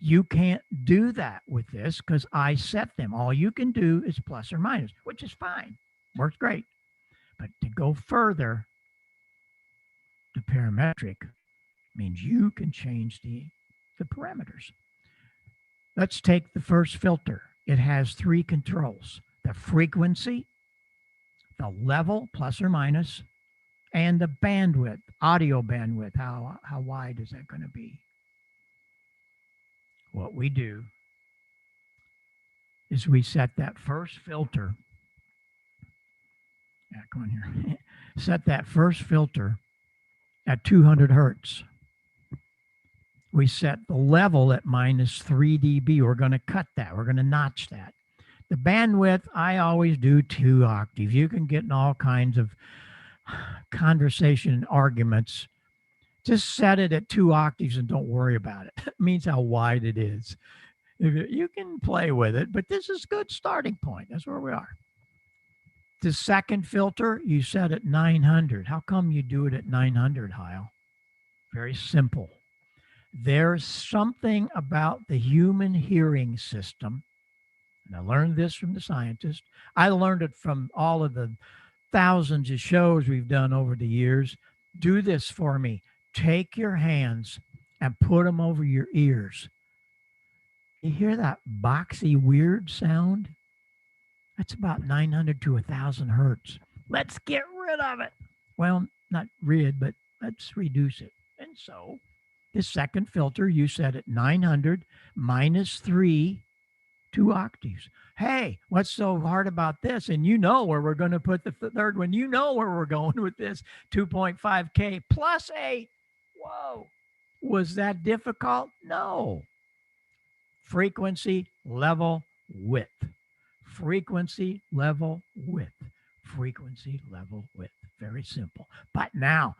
You can't do that with this because I set them. All you can do is plus or minus, which is fine. Works great. But to go further, the parametric means you can change the parameters. Let's take the first filter. It has 3 controls: the frequency, the level, plus or minus, and the bandwidth, audio bandwidth. How wide is that going to be? What we do is we set that first filter. Yeah, come on here. Set that first filter at 200 hertz. We set the level at minus 3 dB. We're going to cut that. We're going to notch that. The bandwidth, I always do 2 octaves. You can get in all kinds of conversation and arguments. Just set it at 2 octaves and don't worry about it. It means how wide it is. You can play with it, but this is a good starting point. That's where we are. The second filter, you set at 900. How come you do it at 900, Heil? Very simple. There's something about the human hearing system, and I learned this from the scientist. I learned it from all of the thousands of shows we've done over the years. Do this for me. Take your hands and put them over your ears. You hear that boxy, weird sound? That's about 900 to 1,000 hertz. Let's get rid of it. Well, not rid, but let's reduce it. And And so the second filter, you set at 900 minus 3, 2 octaves. Hey, what's so hard about this? And you know where we're going to put the third one. You know where we're going with this 2.5K plus 8. Whoa. Was that difficult? No. Frequency, level, width. Frequency, level, width. Frequency, level, width. Very simple. But now,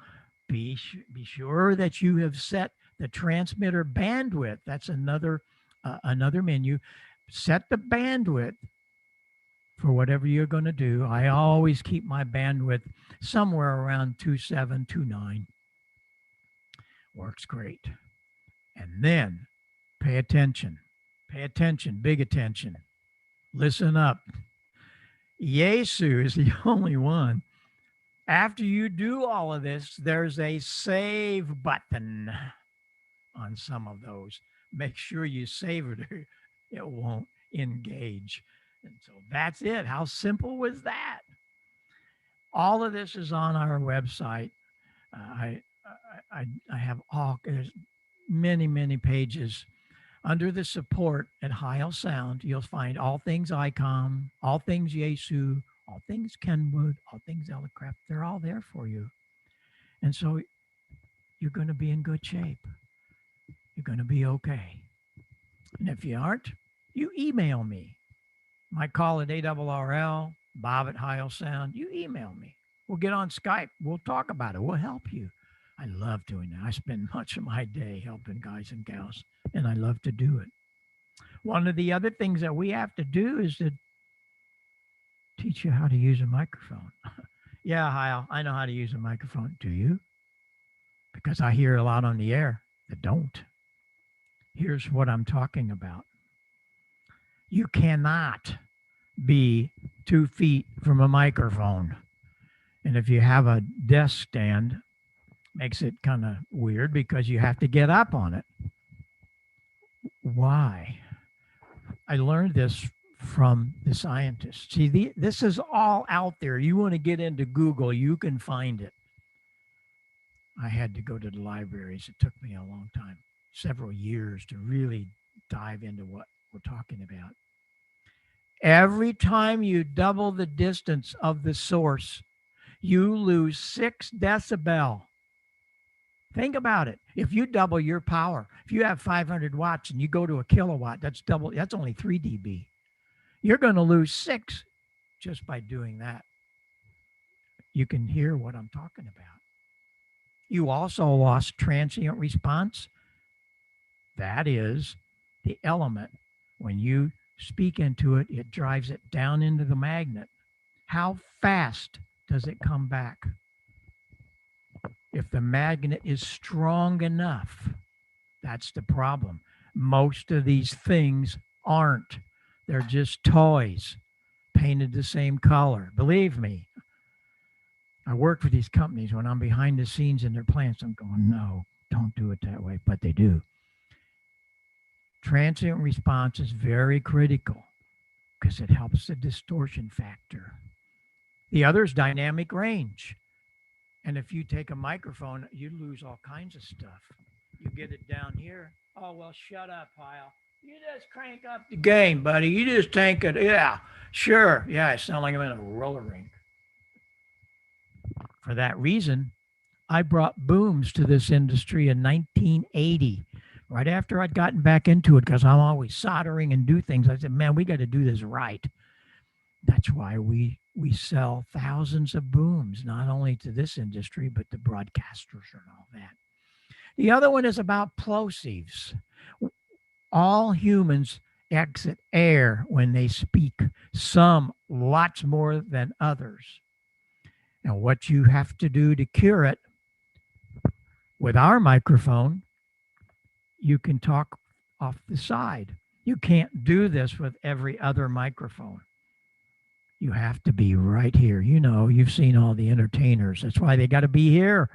be sure that you have set the transmitter bandwidth. That's another menu. Set the bandwidth for whatever you're going to do. I always keep my bandwidth somewhere around 2.7, 2.9. Works great. And then pay attention. Pay attention, big attention. Listen up. Yaesu is the only one. After you do all of this, there's a save button on some of those. Make sure you save it or it won't engage. And so that's it. How simple was that? All of this is on our website. I have there's many pages. Under the support at Heil Sound, you'll find all things ICOM, all things Yaesu, all things Kenwood, all things Elecraft. They're all there for you. And so you're going to be in good shape. You're going to be okay. And if you aren't, you email me. My call at ARRL, Bob at Heil Sound. You email me. We'll get on Skype. We'll talk about it. We'll help you. I love doing that. I spend much of my day helping guys and gals, and I love to do it. One of the other things that we have to do is to teach you how to use a microphone. Yeah, Heil, I know how to use a microphone. Do you? Because I hear a lot on the air that don't. Here's what I'm talking about. You cannot be 2 feet from a microphone. And if you have a desk stand, makes it kind of weird because you have to get up on it. Why? I learned this from the scientists. See, this is all out there. You want to get into Google, you can find it. I had to go to the libraries. It took me a long time, several years to really dive into what we're talking about. Every time you double the distance of the source, you lose 6 decibel. Think about it. If you double your power, if you have 500 watts and you go to a kilowatt, that's only 3 dB. You're going to lose 6 just by doing that. You can hear what I'm talking about. You also lost transient response. That is the element. When you speak into it, it drives it down into the magnet. How fast does it come back? If the magnet is strong enough, that's the problem. Most of these things aren't. They're just toys painted the same color. Believe me, I work for these companies. When I'm behind the scenes in their plants, I'm going, no, don't do it that way, but they do. Transient response is very critical because it helps the distortion factor. The other is dynamic range. And if you take a microphone, you lose all kinds of stuff. You get it down here. Oh, well, shut up, Heil. You just crank up the gain, buddy. You just tank it. Yeah, sure. Yeah, I sound like I'm in a roller rink. For that reason, I brought booms to this industry in 1980, right after I'd gotten back into it, because I'm always soldering and do things. I said, man, we got to do this right. That's why we sell thousands of booms, not only to this industry, but to broadcasters and all that. The other one is about plosives. All humans exit air when they speak, some lots more than others. Now, what you have to do to cure it, with our microphone, you can talk off the side. You can't do this with every other microphone. You have to be right here. You know, you've seen all the entertainers. That's why they got to be here.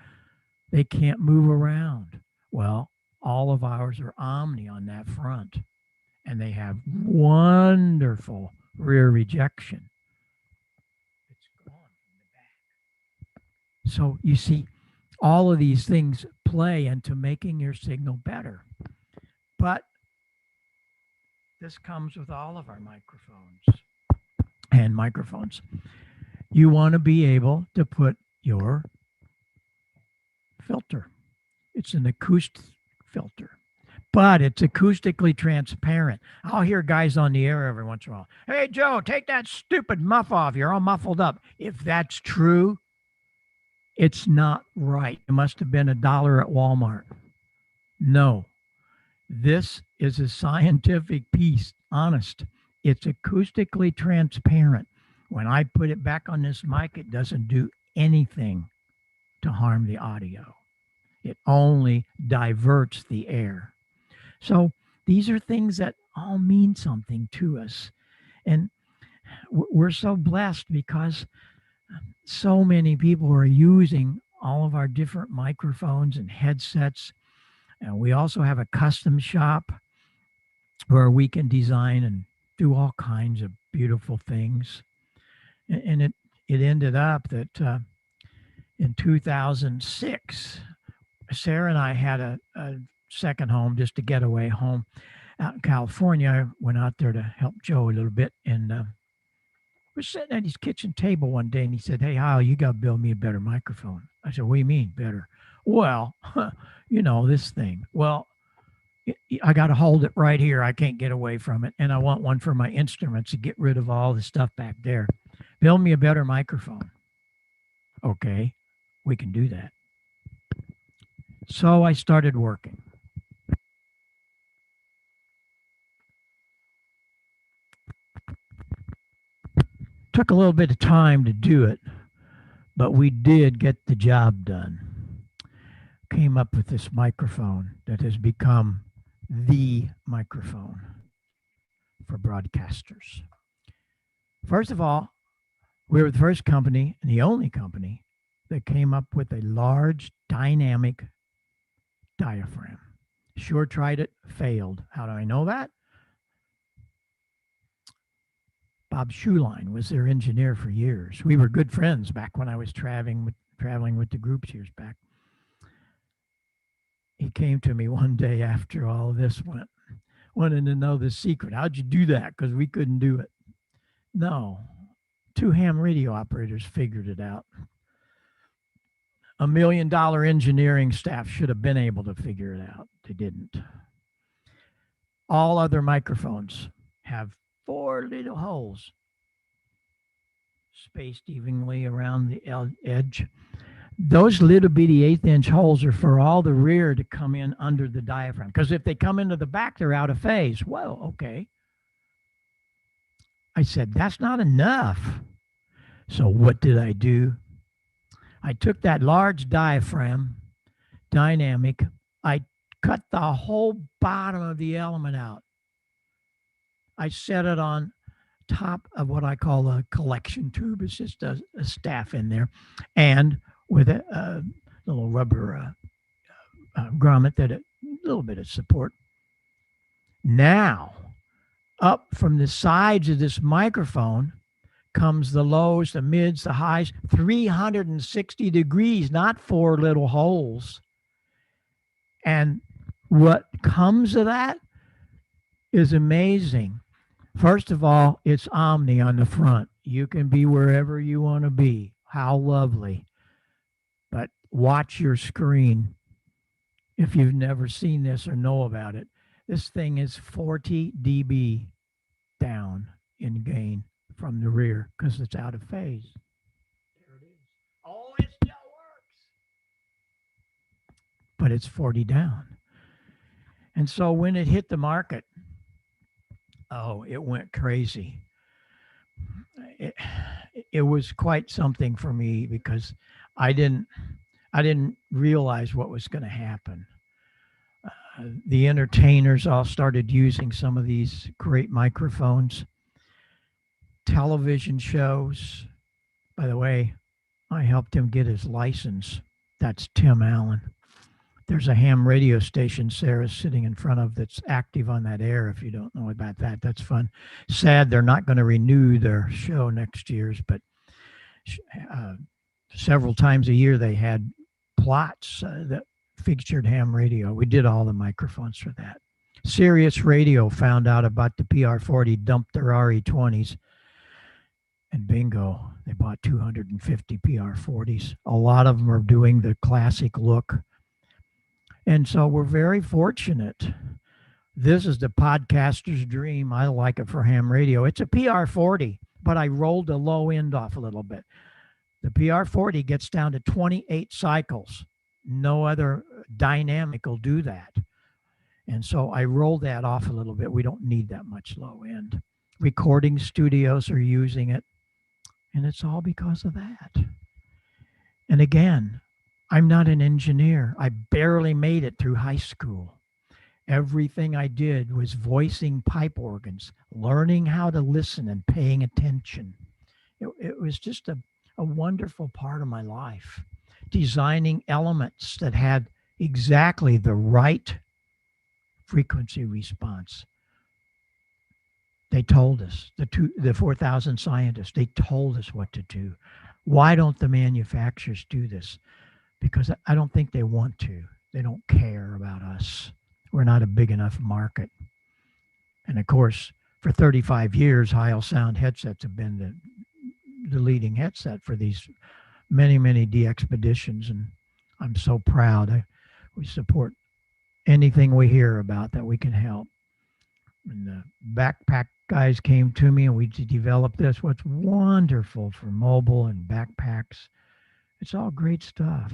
They can't move around. Well, all of ours are Omni on that front, and they have wonderful rear rejection. It's gone from the back. So you see, all of these things play into making your signal better. But this comes with all of our microphones. You want to be able to put your filter. It's an acoustic filter, but it's acoustically transparent. I'll hear guys on the air every once in a while. Hey, Joe, take that stupid muff off. You're all muffled up. If that's true, it's not right. It must have been $1 at Walmart. No, this is a scientific piece. Honest. It's acoustically transparent. When I put it back on this mic, it doesn't do anything to harm the audio. It only diverts the air. So these are things that all mean something to us. And we're so blessed because so many people are using all of our different microphones and headsets. And we also have a custom shop where we can design and do all kinds of beautiful things. And it ended up that in 2006, Sarah and I had a second home, just a getaway home out in California. I went out there to help Joe a little bit. And we're sitting at his kitchen table one day, and he said, "Hey, Heil, you got to build me a better microphone." I said, "What do you mean better?" "Well, this thing. Well, I got to hold it right here. I can't get away from it. And I want one for my instruments to get rid of all the stuff back there. Build me a better microphone." Okay, we can do that. So I started working. Took a little bit of time to do it, but we did get the job done. Came up with this microphone that has become the microphone for broadcasters. First of all, we were the first company and the only company that came up with a large dynamic diaphragm. Sure tried it, failed. How do I know that? Bob Schuline was their engineer for years. We were good friends back when I was traveling with the groups years back. He came to me one day after all this wanted to know the secret. How'd you do that? Because we couldn't do it. No, 2 ham radio operators figured it out. $1 million engineering staff should have been able to figure it out. They didn't. All other microphones have 4 little holes spaced evenly around the edge. Those little bitty 1/8-inch holes are for all the rear to come in under the diaphragm. Because if they come into the back, they're out of phase. Well, okay. I said, that's not enough. So what did I do? I took that large diaphragm, dynamic. I cut the whole bottom of the element out. I set it on top of what I call a collection tube. It's just a staff in there. And with a little rubber grommet that a little bit of support. Now, up from the sides of this microphone comes the lows, the mids, the highs, 360 degrees, not 4 little holes. And what comes of that is amazing. First of all, it's Omni on the front. You can be wherever you want to be. How lovely. But watch your screen if you've never seen this or know about it. This thing is 40 dB down in gain from the rear because it's out of phase. There it is. Oh, it still works. But it's 40 down. And so when it hit the market, oh, it went crazy. It was quite something for me because I didn't realize what was going to happen. The entertainers all started using some of these great microphones. Television shows. By the way, I helped him get his license. That's Tim Allen. There's a ham radio station Sarah's sitting in front of that's active on that air. If you don't know about that, that's fun. Sad they're not going to renew their show next year's, but several times a year they had plots that featured ham radio. We did all the microphones for that. Sirius Radio found out about the PR40, dumped their RE20s, and bingo, they bought 250 PR40s. A lot of them are doing the classic look. And so we're very fortunate. This is the podcaster's dream. I like it for ham radio. It's a PR40, but I rolled the low end off a little bit. The PR40 gets down to 28 cycles. No other dynamic will do that. And so I rolled that off a little bit. We don't need that much low end. Recording studios are using it. And it's all because of that. And again, I'm not an engineer. I barely made it through high school. Everything I did was voicing pipe organs, learning how to listen and paying attention. It was just a wonderful part of my life. Designing elements that had exactly the right frequency response. They told us, the 4,000 scientists, they told us what to do. Why don't the manufacturers do this? Because I don't think they want to. They don't care about us. We're not a big enough market. And of course, for 35 years, Heil Sound headsets have been the leading headset for these many, many DXpeditions. And I'm so proud. We support anything we hear about that we can help. And the backpack guys came to me and we developed this. What's wonderful for mobile and backpacks. It's all great stuff.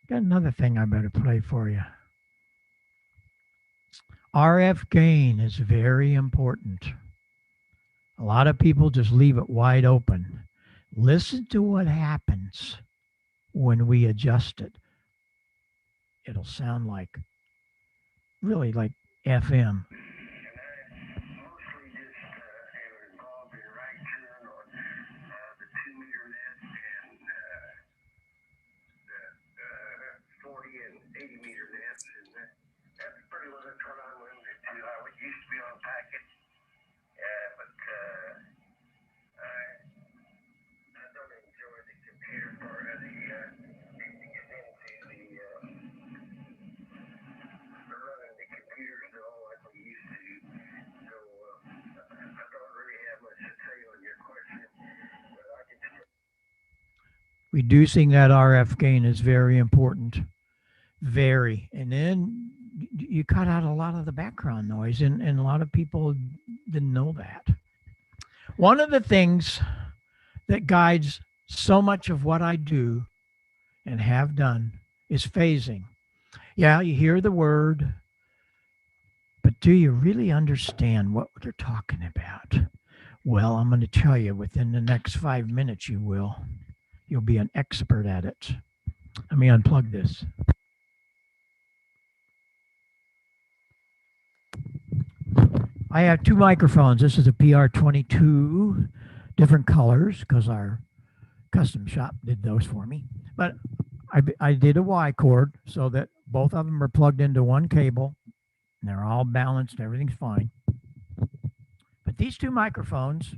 Got another thing I better play for you. RF gain is very important. A lot of people just leave it wide open. Listen to what happens when we adjust it. It'll sound like, really like FM. Reducing that RF gain is very important. Very. And then you cut out a lot of the background noise, and a lot of people didn't know that. One of the things that guides so much of what I do and have done is phasing. Yeah, you hear the word, but do you really understand what they're talking about? Well, I'm going to tell you within the next 5 minutes you will. You'll be an expert at it. Let me unplug this. I have two microphones. This is a PR22, different colors because our custom shop did those for me. But I did a Y cord so that both of them are plugged into one cable. And they're all balanced. Everything's fine. But these two microphones,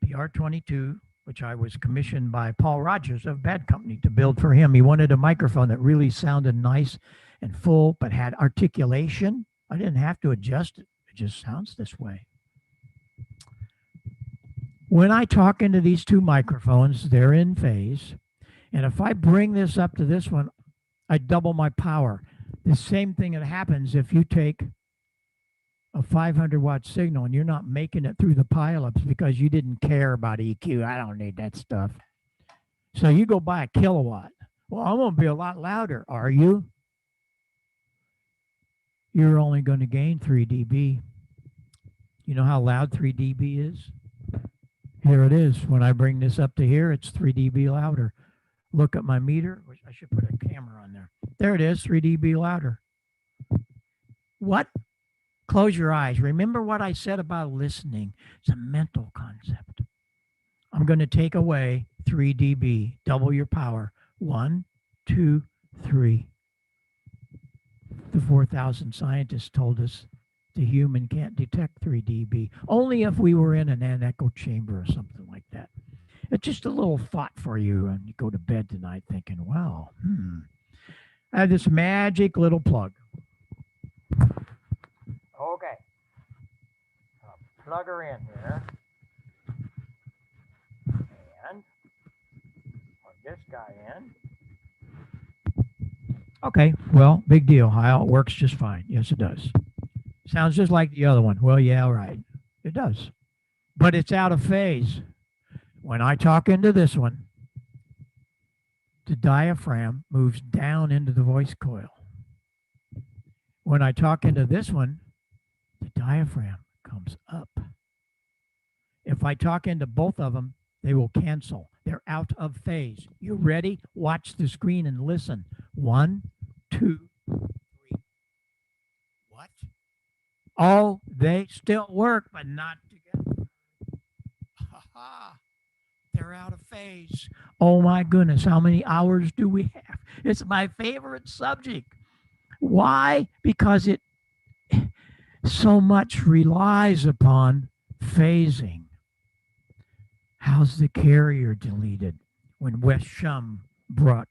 PR22, which I was commissioned by Paul Rogers of Bad Company to build for him. He wanted a microphone that really sounded nice and full, but had articulation. I didn't have to adjust it. It just sounds this way. When I talk into these two microphones, they're in phase. And if I bring this up to this one, I double my power. The same thing that happens if you take a 500 watt signal and you're not making it through the pileups because you didn't care about EQ. I don't need that stuff. So you go buy a kilowatt. Well, I'm going to be a lot louder. Are you? You're only going to gain 3 dB. You know how loud 3 dB is? Here it is. When I bring this up to here, it's 3 dB louder. Look at my meter. I should put a camera on there. There it is, 3 dB louder. What? Close your eyes. Remember what I said about listening. It's a mental concept. I'm going to take away 3 dB, double your power. 1, 2, 3. The 4,000 scientists told us the human can't detect 3 dB, only if we were in an anecho chamber or something like that. It's just a little thought for you, and you go to bed tonight thinking, well, I have this magic little plug. Okay. I'll plug her in here. And plug this guy in. Okay, well, big deal. Heil, it works just fine. Yes, it does. Sounds just like the other one. Well, yeah, right. It does. But it's out of phase. When I talk into this one, the diaphragm moves down into the voice coil. When I talk into this one, the diaphragm comes up. If I talk into both of them, they will cancel. They're out of phase. You ready? Watch the screen and listen. 1, 2, 3. What? Oh, they still work, but not together. Ha ha. They're out of phase. Oh my goodness, how many hours do we have? It's my favorite subject. Why? Because it so much relies upon phasing. How's the carrier deleted? When Wes Shum brought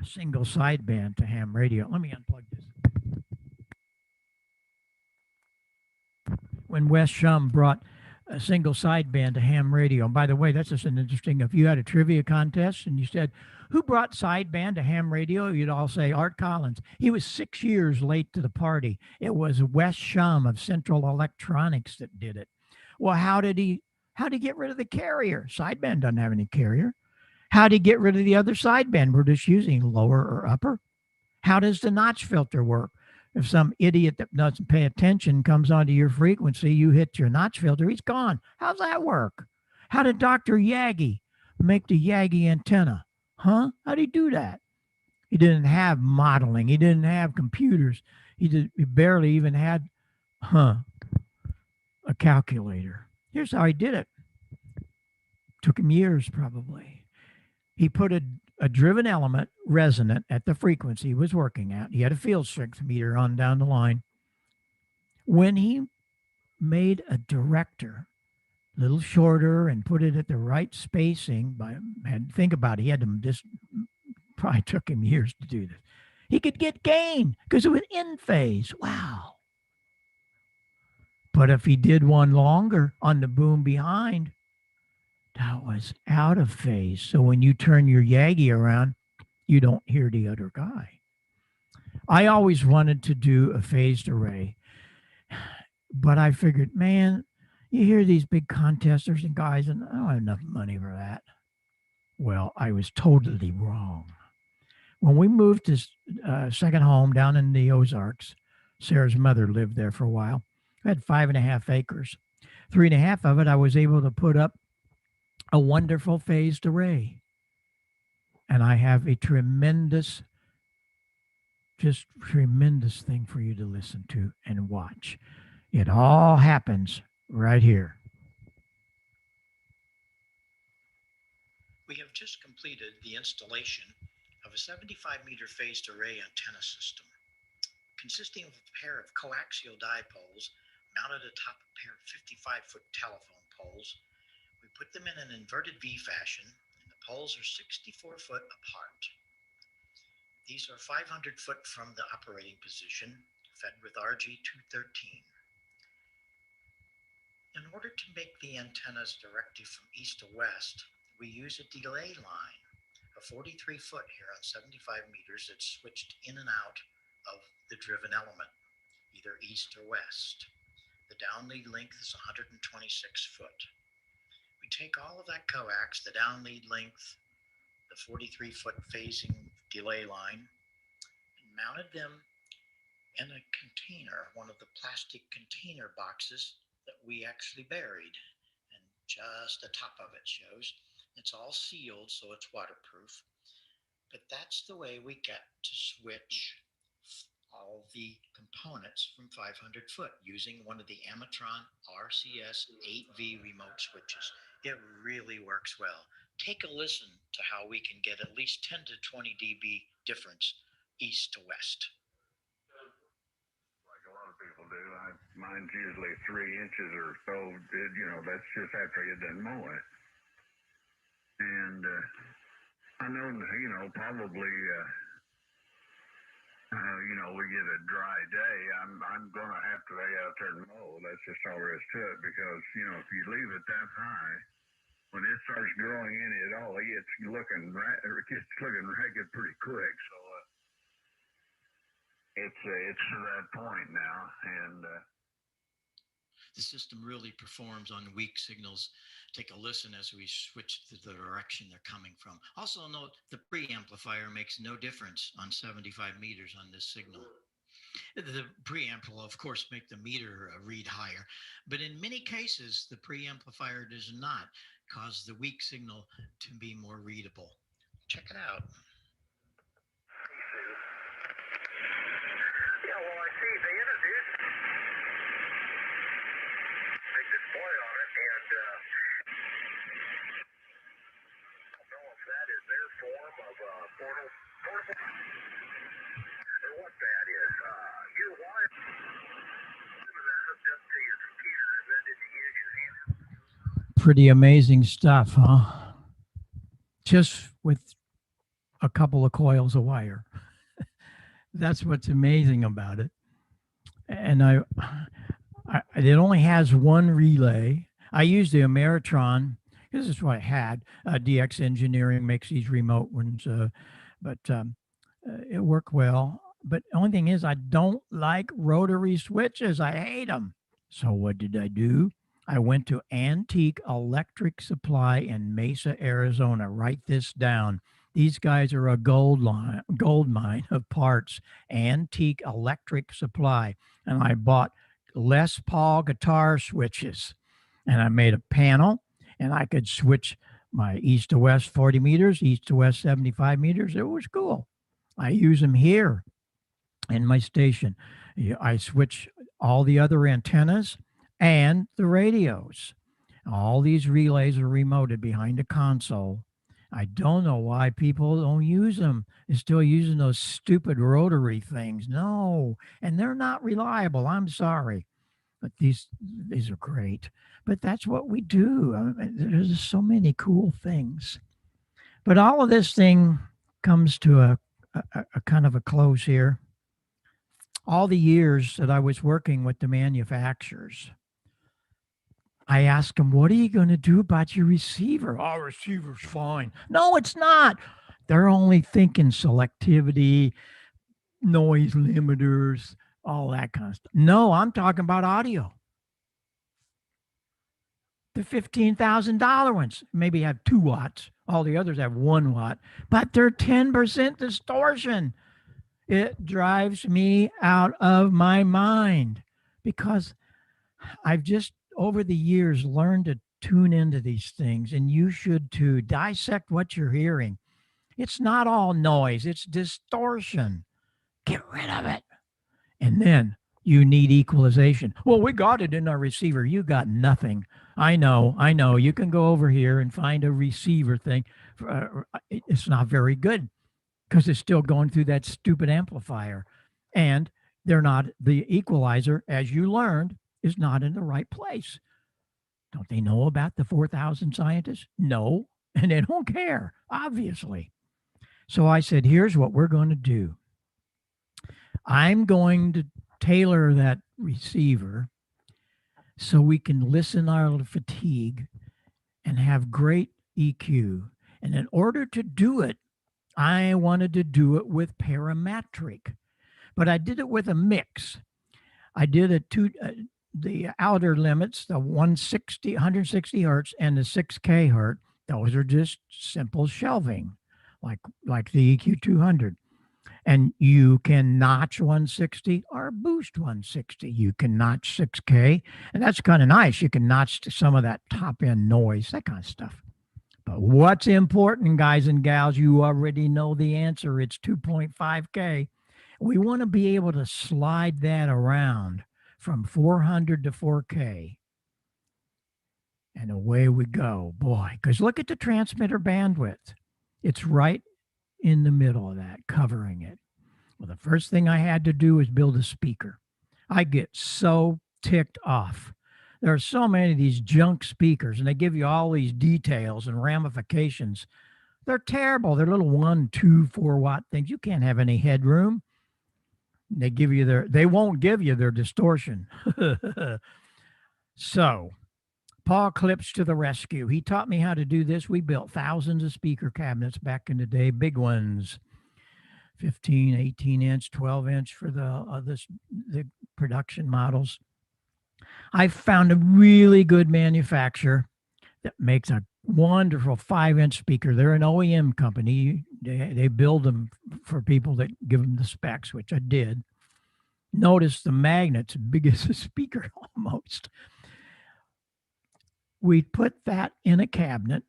a single sideband to ham radio. Let me unplug this. When Wes Shum brought a single sideband to ham radio. And by the way, that's just an interesting, if you had a trivia contest and you said, who brought sideband to ham radio? You'd all say Art Collins. He was 6 years late to the party. It was Wes Shum of Central Electronics that did it. Well, how did he get rid of the carrier? Sideband doesn't have any carrier. How did he get rid of the other sideband? We're just using lower or upper. How does the notch filter work? If some idiot that doesn't pay attention comes onto your frequency, you hit your notch filter, he's gone. How's that work? How did Dr. Yagi make the Yagi antenna? Huh? How'd he do that? He didn't have modeling. He didn't have computers. He barely even had, a calculator. Here's how he did it. Took him years, probably. He put a driven element resonant at the frequency he was working at. He had a field strength meter on down the line. When he made a director a little shorter and put it at the right spacing, think about it, he had to just, probably took him years to do this. He could get gain because it was in phase. Wow. But if he did one longer on the boom behind, that was out of phase. So when you turn your Yagi around, you don't hear the other guy. I always wanted to do a phased array, but I figured, man, you hear these big contesters and guys, and I don't have enough money for that. Well, I was totally wrong. When we moved to second home down in the Ozarks, Sarah's mother lived there for a while. I had 5.5 acres. 3.5 of it, I was able to put up a wonderful phased array. And I have a tremendous thing for you to listen to and watch. It all happens right here. We have just completed the installation of a 75-meter phased array antenna system, consisting of a pair of coaxial dipoles mounted atop a pair of 55-foot telephone poles. We put them in an inverted V fashion, and the poles are 64 foot apart. These are 500 foot from the operating position, fed with RG-213. In order to make the antennas directly from east to west, we use a delay line, a 43 foot here on 75 meters that's switched in and out of the driven element, either east or west. The downlead length is 126 foot. We take all of that coax, the downlead length, the 43 foot phasing delay line, and mounted them in a container, one of the plastic container boxes that we actually buried. And just the top of it shows. It's all sealed, so it's waterproof. But that's the way we get to switch all the components from 500 foot using one of the Amatron RCS 8V remote switches. It really works well. Take a listen to how we can get at least 10 to 20 dB difference east to west. Like a lot of people do. Mine's usually 3 inches or so. That's just after you done mow it. And I know, probably we get a dry day, I'm gonna have to lay out there and mow. That's just all there is to it because if you leave it that high, when it starts growing in it all, it's looking ragged pretty quick. So it's to that point now, and the system really performs on weak signals. Take a listen as we switch to the direction they're coming from. Also note the preamplifier makes no difference on 75 meters on this signal. The preamp will, of course, make the meter read higher, but in many cases, the preamplifier does not cause the weak signal to be more readable. Check it out. Yeah, well, I see they introduced big display on it, and I don't know if that is their form of portable, or what that is. Your wire that hooked up to your computer, is that in the use your hand? Pretty amazing stuff, huh? Just with a couple of coils of wire. That's what's amazing about it. And it only has one relay. I use the Ameritron. This is what I had. DX Engineering makes these remote ones, but it worked well. But the only thing is, I don't like rotary switches. I hate them. So what did I do? I went to Antique Electric Supply in Mesa, Arizona. Write this down. These guys are a gold mine of parts. Antique Electric Supply. And I bought Les Paul guitar switches. And I made a panel, and I could switch my east to west 40 meters, east to west 75 meters. It was cool. I use them here in my station. I switch all the other antennas and the radios. All these relays are remoted behind a console. I don't know why people don't use them. They're still using those stupid rotary things. No, and they're not reliable. I'm sorry, but these are great. But that's what we do. I mean, there's so many cool things. But all of this thing comes to a kind of a close here. All the years that I was working with the manufacturers, I asked them, what are you going to do about your receiver? Our receiver's fine. No, it's not. They're only thinking selectivity, noise limiters, all that kind of stuff. No, I'm talking about audio. The $15,000 ones maybe have 2 watts. All the others have 1 watt, but they're 10% distortion. It drives me out of my mind because I've just over the years learned to tune into these things, and you should too. Dissect what you're hearing. It's not all noise, it's distortion. Get rid of it. And then you need equalization. Well, we got it in our receiver. You got nothing. I know. You can go over here and find a receiver thing. It's not very good because it's still going through that stupid amplifier. And they're not, the equalizer, as you learned, is not in the right place. Don't they know about the 4,000 scientists? No, and they don't care, obviously. So I said, here's what we're going to do. I'm going to tailor that receiver so we can listen out of fatigue and have great EQ. And in order to do it, I wanted to do it with parametric, but I did it with a mix. I did it to the outer limits, the 160 hertz and the 6K hertz. Those are just simple shelving, like the EQ 200. And you can notch 160 or boost 160. You can notch 6K, and that's kind of nice. You can notch some of that top end noise, that kind of stuff. But what's important, guys and gals, you already know the answer. It's 2.5K. We want to be able to slide that around from 400 to 4K. And away we go. Boy, because look at the transmitter bandwidth. It's right in the middle of that, covering it. Well, the first thing I had to do was build a speaker. I get so ticked off. There are so many of these junk speakers, and they give you all these details and ramifications. They're terrible. They're little 1, 2, 4 watt things. You can't have any headroom. They won't give you their distortion. So Paul Clips to the rescue. He taught me how to do this. We built thousands of speaker cabinets back in the day, big ones, 15, 18 inch, 12 inch for the production models. I found a really good manufacturer that makes a wonderful 5-inch speaker. They're an OEM company. They build them for people that give them the specs, which I did. Notice the magnet's big as a speaker almost. We put that in a cabinet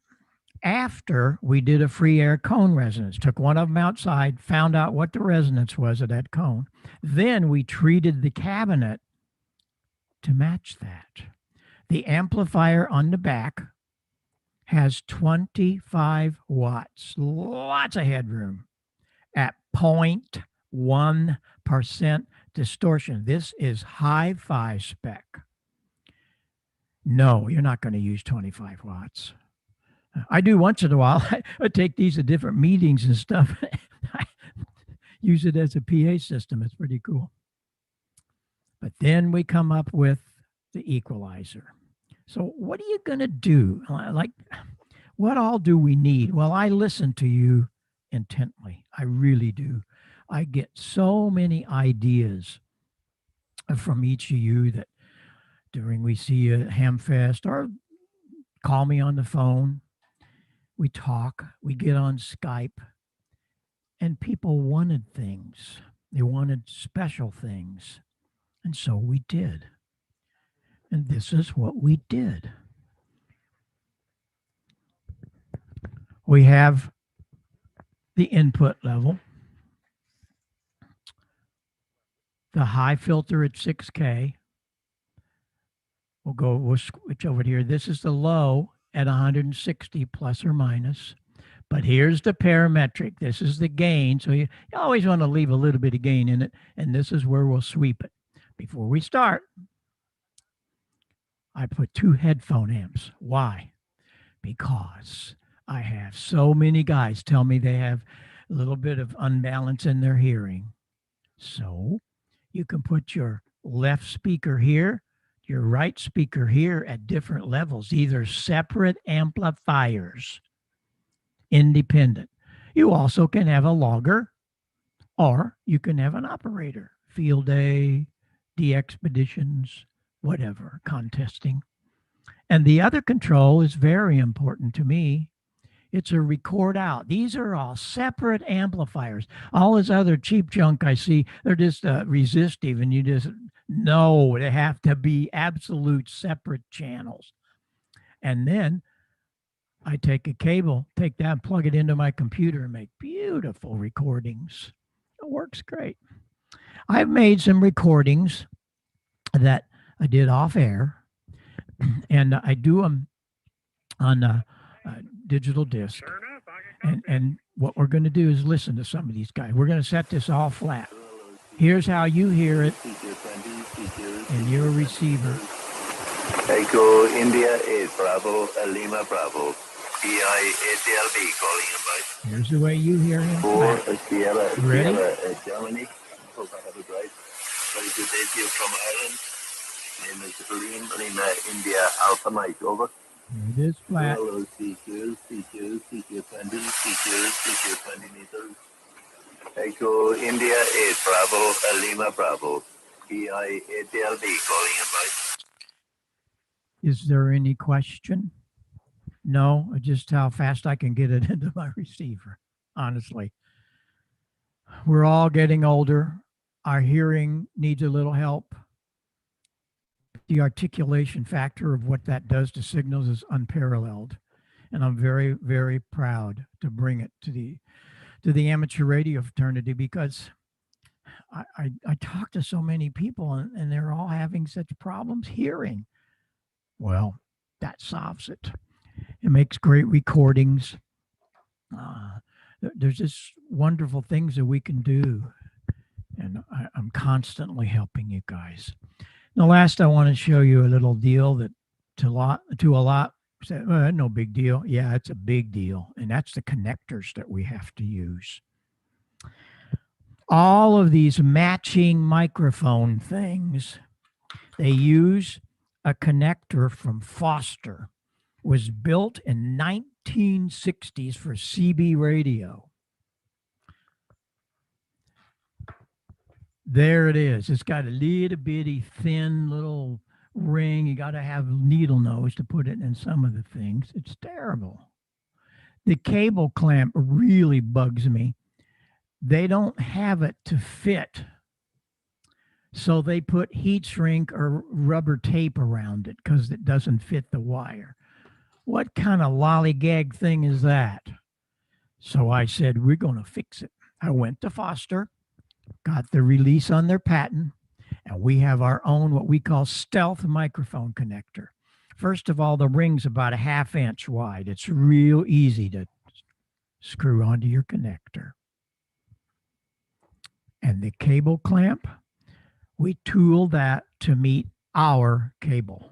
after we did a free air cone resonance. Took one of them outside, found out what the resonance was of that cone. Then we treated the cabinet to match that. The amplifier on the back has 25 watts, lots of headroom at 0.1% distortion. This is hi-fi spec. No, you're not going to use 25 watts. I do once in a while. I take these to different meetings and stuff. I use it as a PA system. It's pretty cool. But then we come up with the equalizer. So what are you going to do? Like, what all do we need? Well, I listen to you intently. I really do. I get so many ideas from each of you that during we see you at Hamfest or call me on the phone. We talk, we get on Skype, and people wanted things. They wanted special things. And so we did. And this is what we did. We have the input level, the high filter at 6K. We'll switch over here. This is the low at 160 plus or minus. But here's the parametric. This is the gain. So you always want to leave a little bit of gain in it. And this is where we'll sweep it. Before we start, I put 2 headphone amps. Why? Because I have so many guys tell me they have a little bit of unbalance in their hearing. So you can put your left speaker here, your right speaker here at different levels, either separate amplifiers, independent. You also can have a logger, or you can have an operator, field day, de-expeditions, whatever, contesting. And the other control is very important to me. It's a record out. These are all separate amplifiers. All this other cheap junk I see, they're just resistive, and you just know they have to be absolute separate channels. And then I take a cable, take that, plug it into my computer, and make beautiful recordings. It works great. I've made some recordings that I did off air, and I do them on a digital disc. And what we're going to do is listen to some of these guys. We're going to set this all flat. Here's how you hear it in your receiver. Echo India 8 Bravo, Lima Bravo. EI-ATLB calling about. Here's the way you hear him. For Sierra, Ready? Germany. Hope I have it right. Very good day to you from Ireland. Name is Lima, India, Alpha Mike, over. It is flat. Hello, CQ 20, CQ 20 meters. Echo India 8 Bravo, Lima Bravo. EI-ATLB calling about. Is there any question? No, just how fast I can get it into my receiver, honestly. We're all getting older. Our hearing needs a little help. The articulation factor of what that does to signals is unparalleled. And I'm very, very proud to bring it to the amateur radio fraternity, because I talk to so many people and they're all having such problems hearing. Well, that solves it. It makes great recordings. There's just wonderful things that we can do. And I'm constantly helping you guys. Now, last, I want to show you a little deal that to a lot say, well, no big deal. Yeah, it's a big deal. And that's the connectors that we have to use. All of these matching microphone things, they use a connector from Foster. Was built in 1960s for CB radio. There it is. It's got a little bitty thin little ring. You got to have needle nose to put it in some of the things. It's terrible. The cable clamp really bugs me. They don't have it to fit. So they put heat shrink or rubber tape around it because it doesn't fit the wire. What kind of lollygag thing is that? So I said, we're going to fix it. I went to Foster, got the release on their patent, and we have our own what we call stealth microphone connector. First of all, the ring's about a 1/2 inch wide. It's real easy to screw onto your connector. And the cable clamp, we tool that to meet our cable.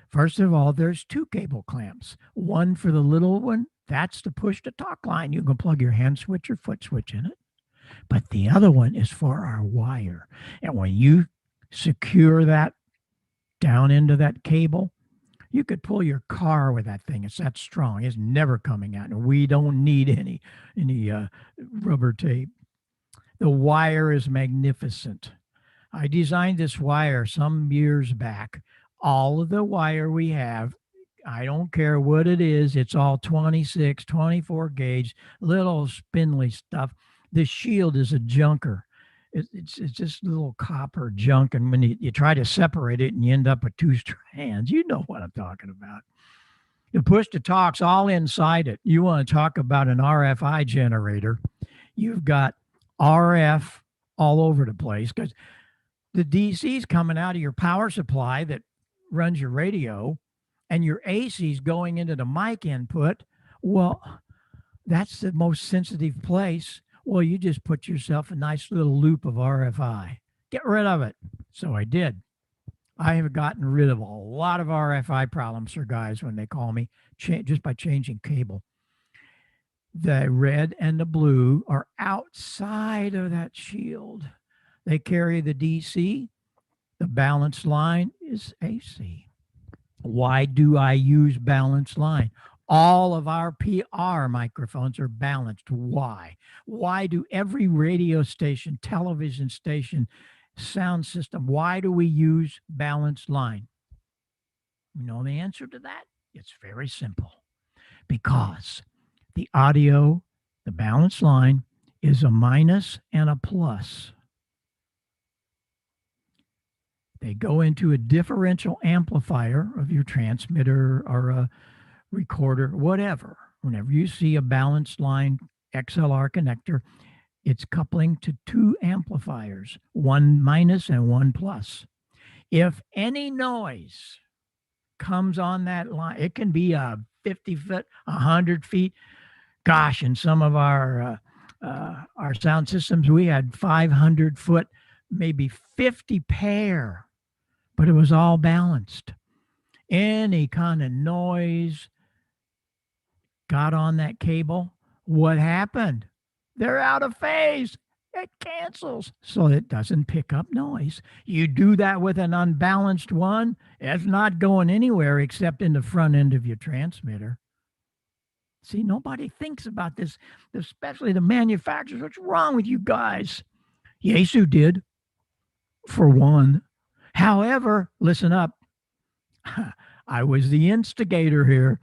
First of all, there's 2 cable clamps. One for the little one, that's to push the talk line. You can plug your hand switch or foot switch in it. But the other one is for our wire. And when you secure that down into that cable, you could pull your car with that thing. It's that strong. It's never coming out. And we don't need any rubber tape. The wire is magnificent. I designed this wire some years back. All of the wire we have, I don't care what it is, it's all 26, 24 gauge, little spindly stuff. The shield is a junker. It's just little copper junk. And when you try to separate it and you end up with 2 strands, you know what I'm talking about. The push to talk's all inside it. You want to talk about an RFI generator. You've got RF all over the place because the DC's coming out of your power supply that runs your radio and your AC's going into the mic input. Well, that's the most sensitive place. Well, you just put yourself a nice little loop of RFI. Get rid of it. So I did. I have gotten rid of a lot of RFI problems for guys when they call me just by changing cable. The red and the blue are outside of that shield. They carry the DC. The balanced line is AC. Why do I use balanced line? All of our PR microphones are balanced. Why? Why do every radio station, television station, sound system, why do we use balanced line? You know the answer to that? It's very simple. Because the audio, the balanced line, is a minus and a plus. They go into a differential amplifier of your transmitter or a recorder, whatever. Whenever you see a balanced line XLR connector, it's coupling to 2 amplifiers, one minus and one plus. If any noise comes on that line, it can be a 50 foot, 100 feet. Gosh, in some of our sound systems, we had 500 foot, maybe 50 pair, but it was all balanced. Any kind of noise got on that cable, what happened? They're out of phase. It cancels, so it doesn't pick up noise. You do that with an unbalanced one, it's not going anywhere except in the front end of your transmitter. See, nobody thinks about this, especially the manufacturers. What's wrong with you guys? Yaesu did, for one. However, listen up. I was the instigator here.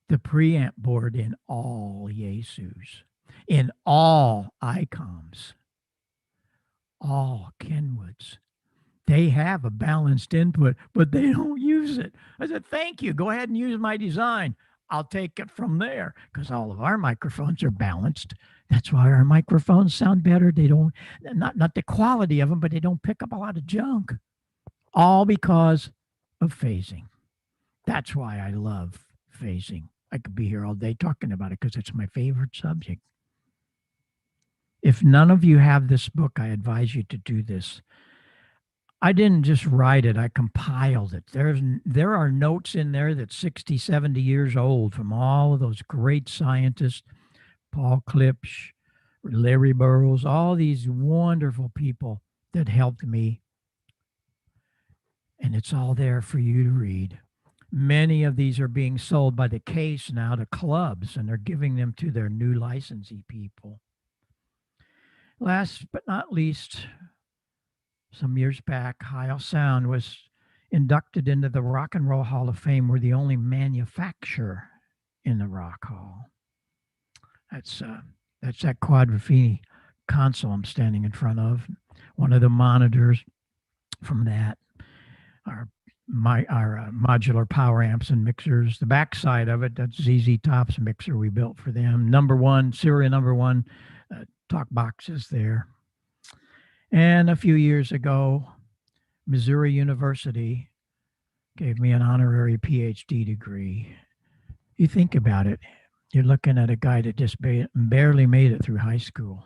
The preamp board in all Yaesus, in all ICOMs, all Kenwoods, they have a balanced input, but they don't use it. I said, thank you. Go ahead and use my design. I'll take it from there because all of our microphones are balanced. That's why our microphones sound better. They don't, not the quality of them, but they don't pick up a lot of junk. All because of phasing. That's why I love phasing. I could be here all day talking about it because it's my favorite subject. If none of you have this book, I advise you to do this. I didn't just write it, I compiled it. There are notes in there that's 60, 70 years old from all of those great scientists, Paul Klipsch, Larry Burroughs, all these wonderful people that helped me. And it's all there for you to read. Many of these are being sold by the case now to clubs, and they're giving them to their new licensee people. Last but not least, some years back, Heil Sound was inducted into the Rock and Roll Hall of Fame. We're the only manufacturer in the Rock Hall. That's that Quadrophenia console I'm standing in front of. One of the monitors from that are our modular power amps and mixers. The backside of it, that's ZZ Top's mixer we built for them. Serial number one talk boxes there. And a few years ago, Missouri University gave me an honorary PhD degree. You think about it, you're looking at a guy that just barely made it through high school.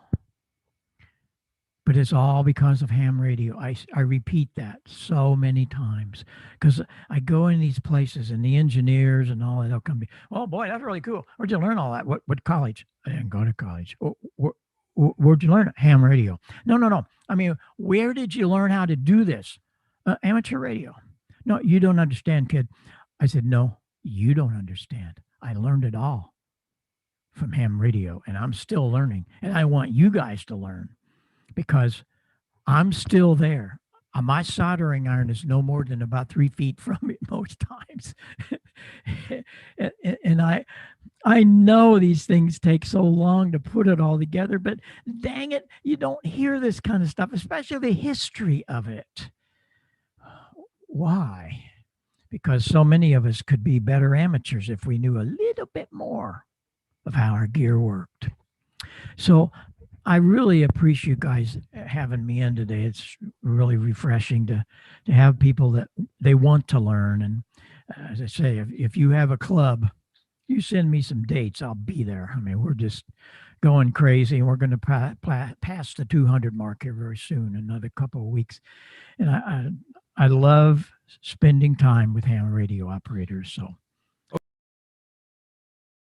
But it's all because of ham radio. I repeat that so many times because I go in these places and the engineers and all that, they'll come be, oh boy, that's really cool. Where'd you learn all that? What college? I didn't go to college. Where'd you learn it? Ham radio. No. I mean, where did you learn how to do this? Amateur radio. No, you don't understand, kid. I said, no, you don't understand. I learned it all from ham radio and I'm still learning. And I want you guys to learn. Because I'm still there. My soldering iron is no more than about 3 feet from it most times. And I know these things take so long to put it all together, but dang it, you don't hear this kind of stuff, especially the history of it. Why? Because so many of us could be better amateurs if we knew a little bit more of how our gear worked. So I really appreciate you guys having me in today. It's really refreshing to have people that they want to learn. And as I say, if you have a club, you send me some dates, I'll be there. I mean, we're just going crazy. We're going to pass the 200 mark here very soon, another couple of weeks. And I love spending time with ham radio operators. So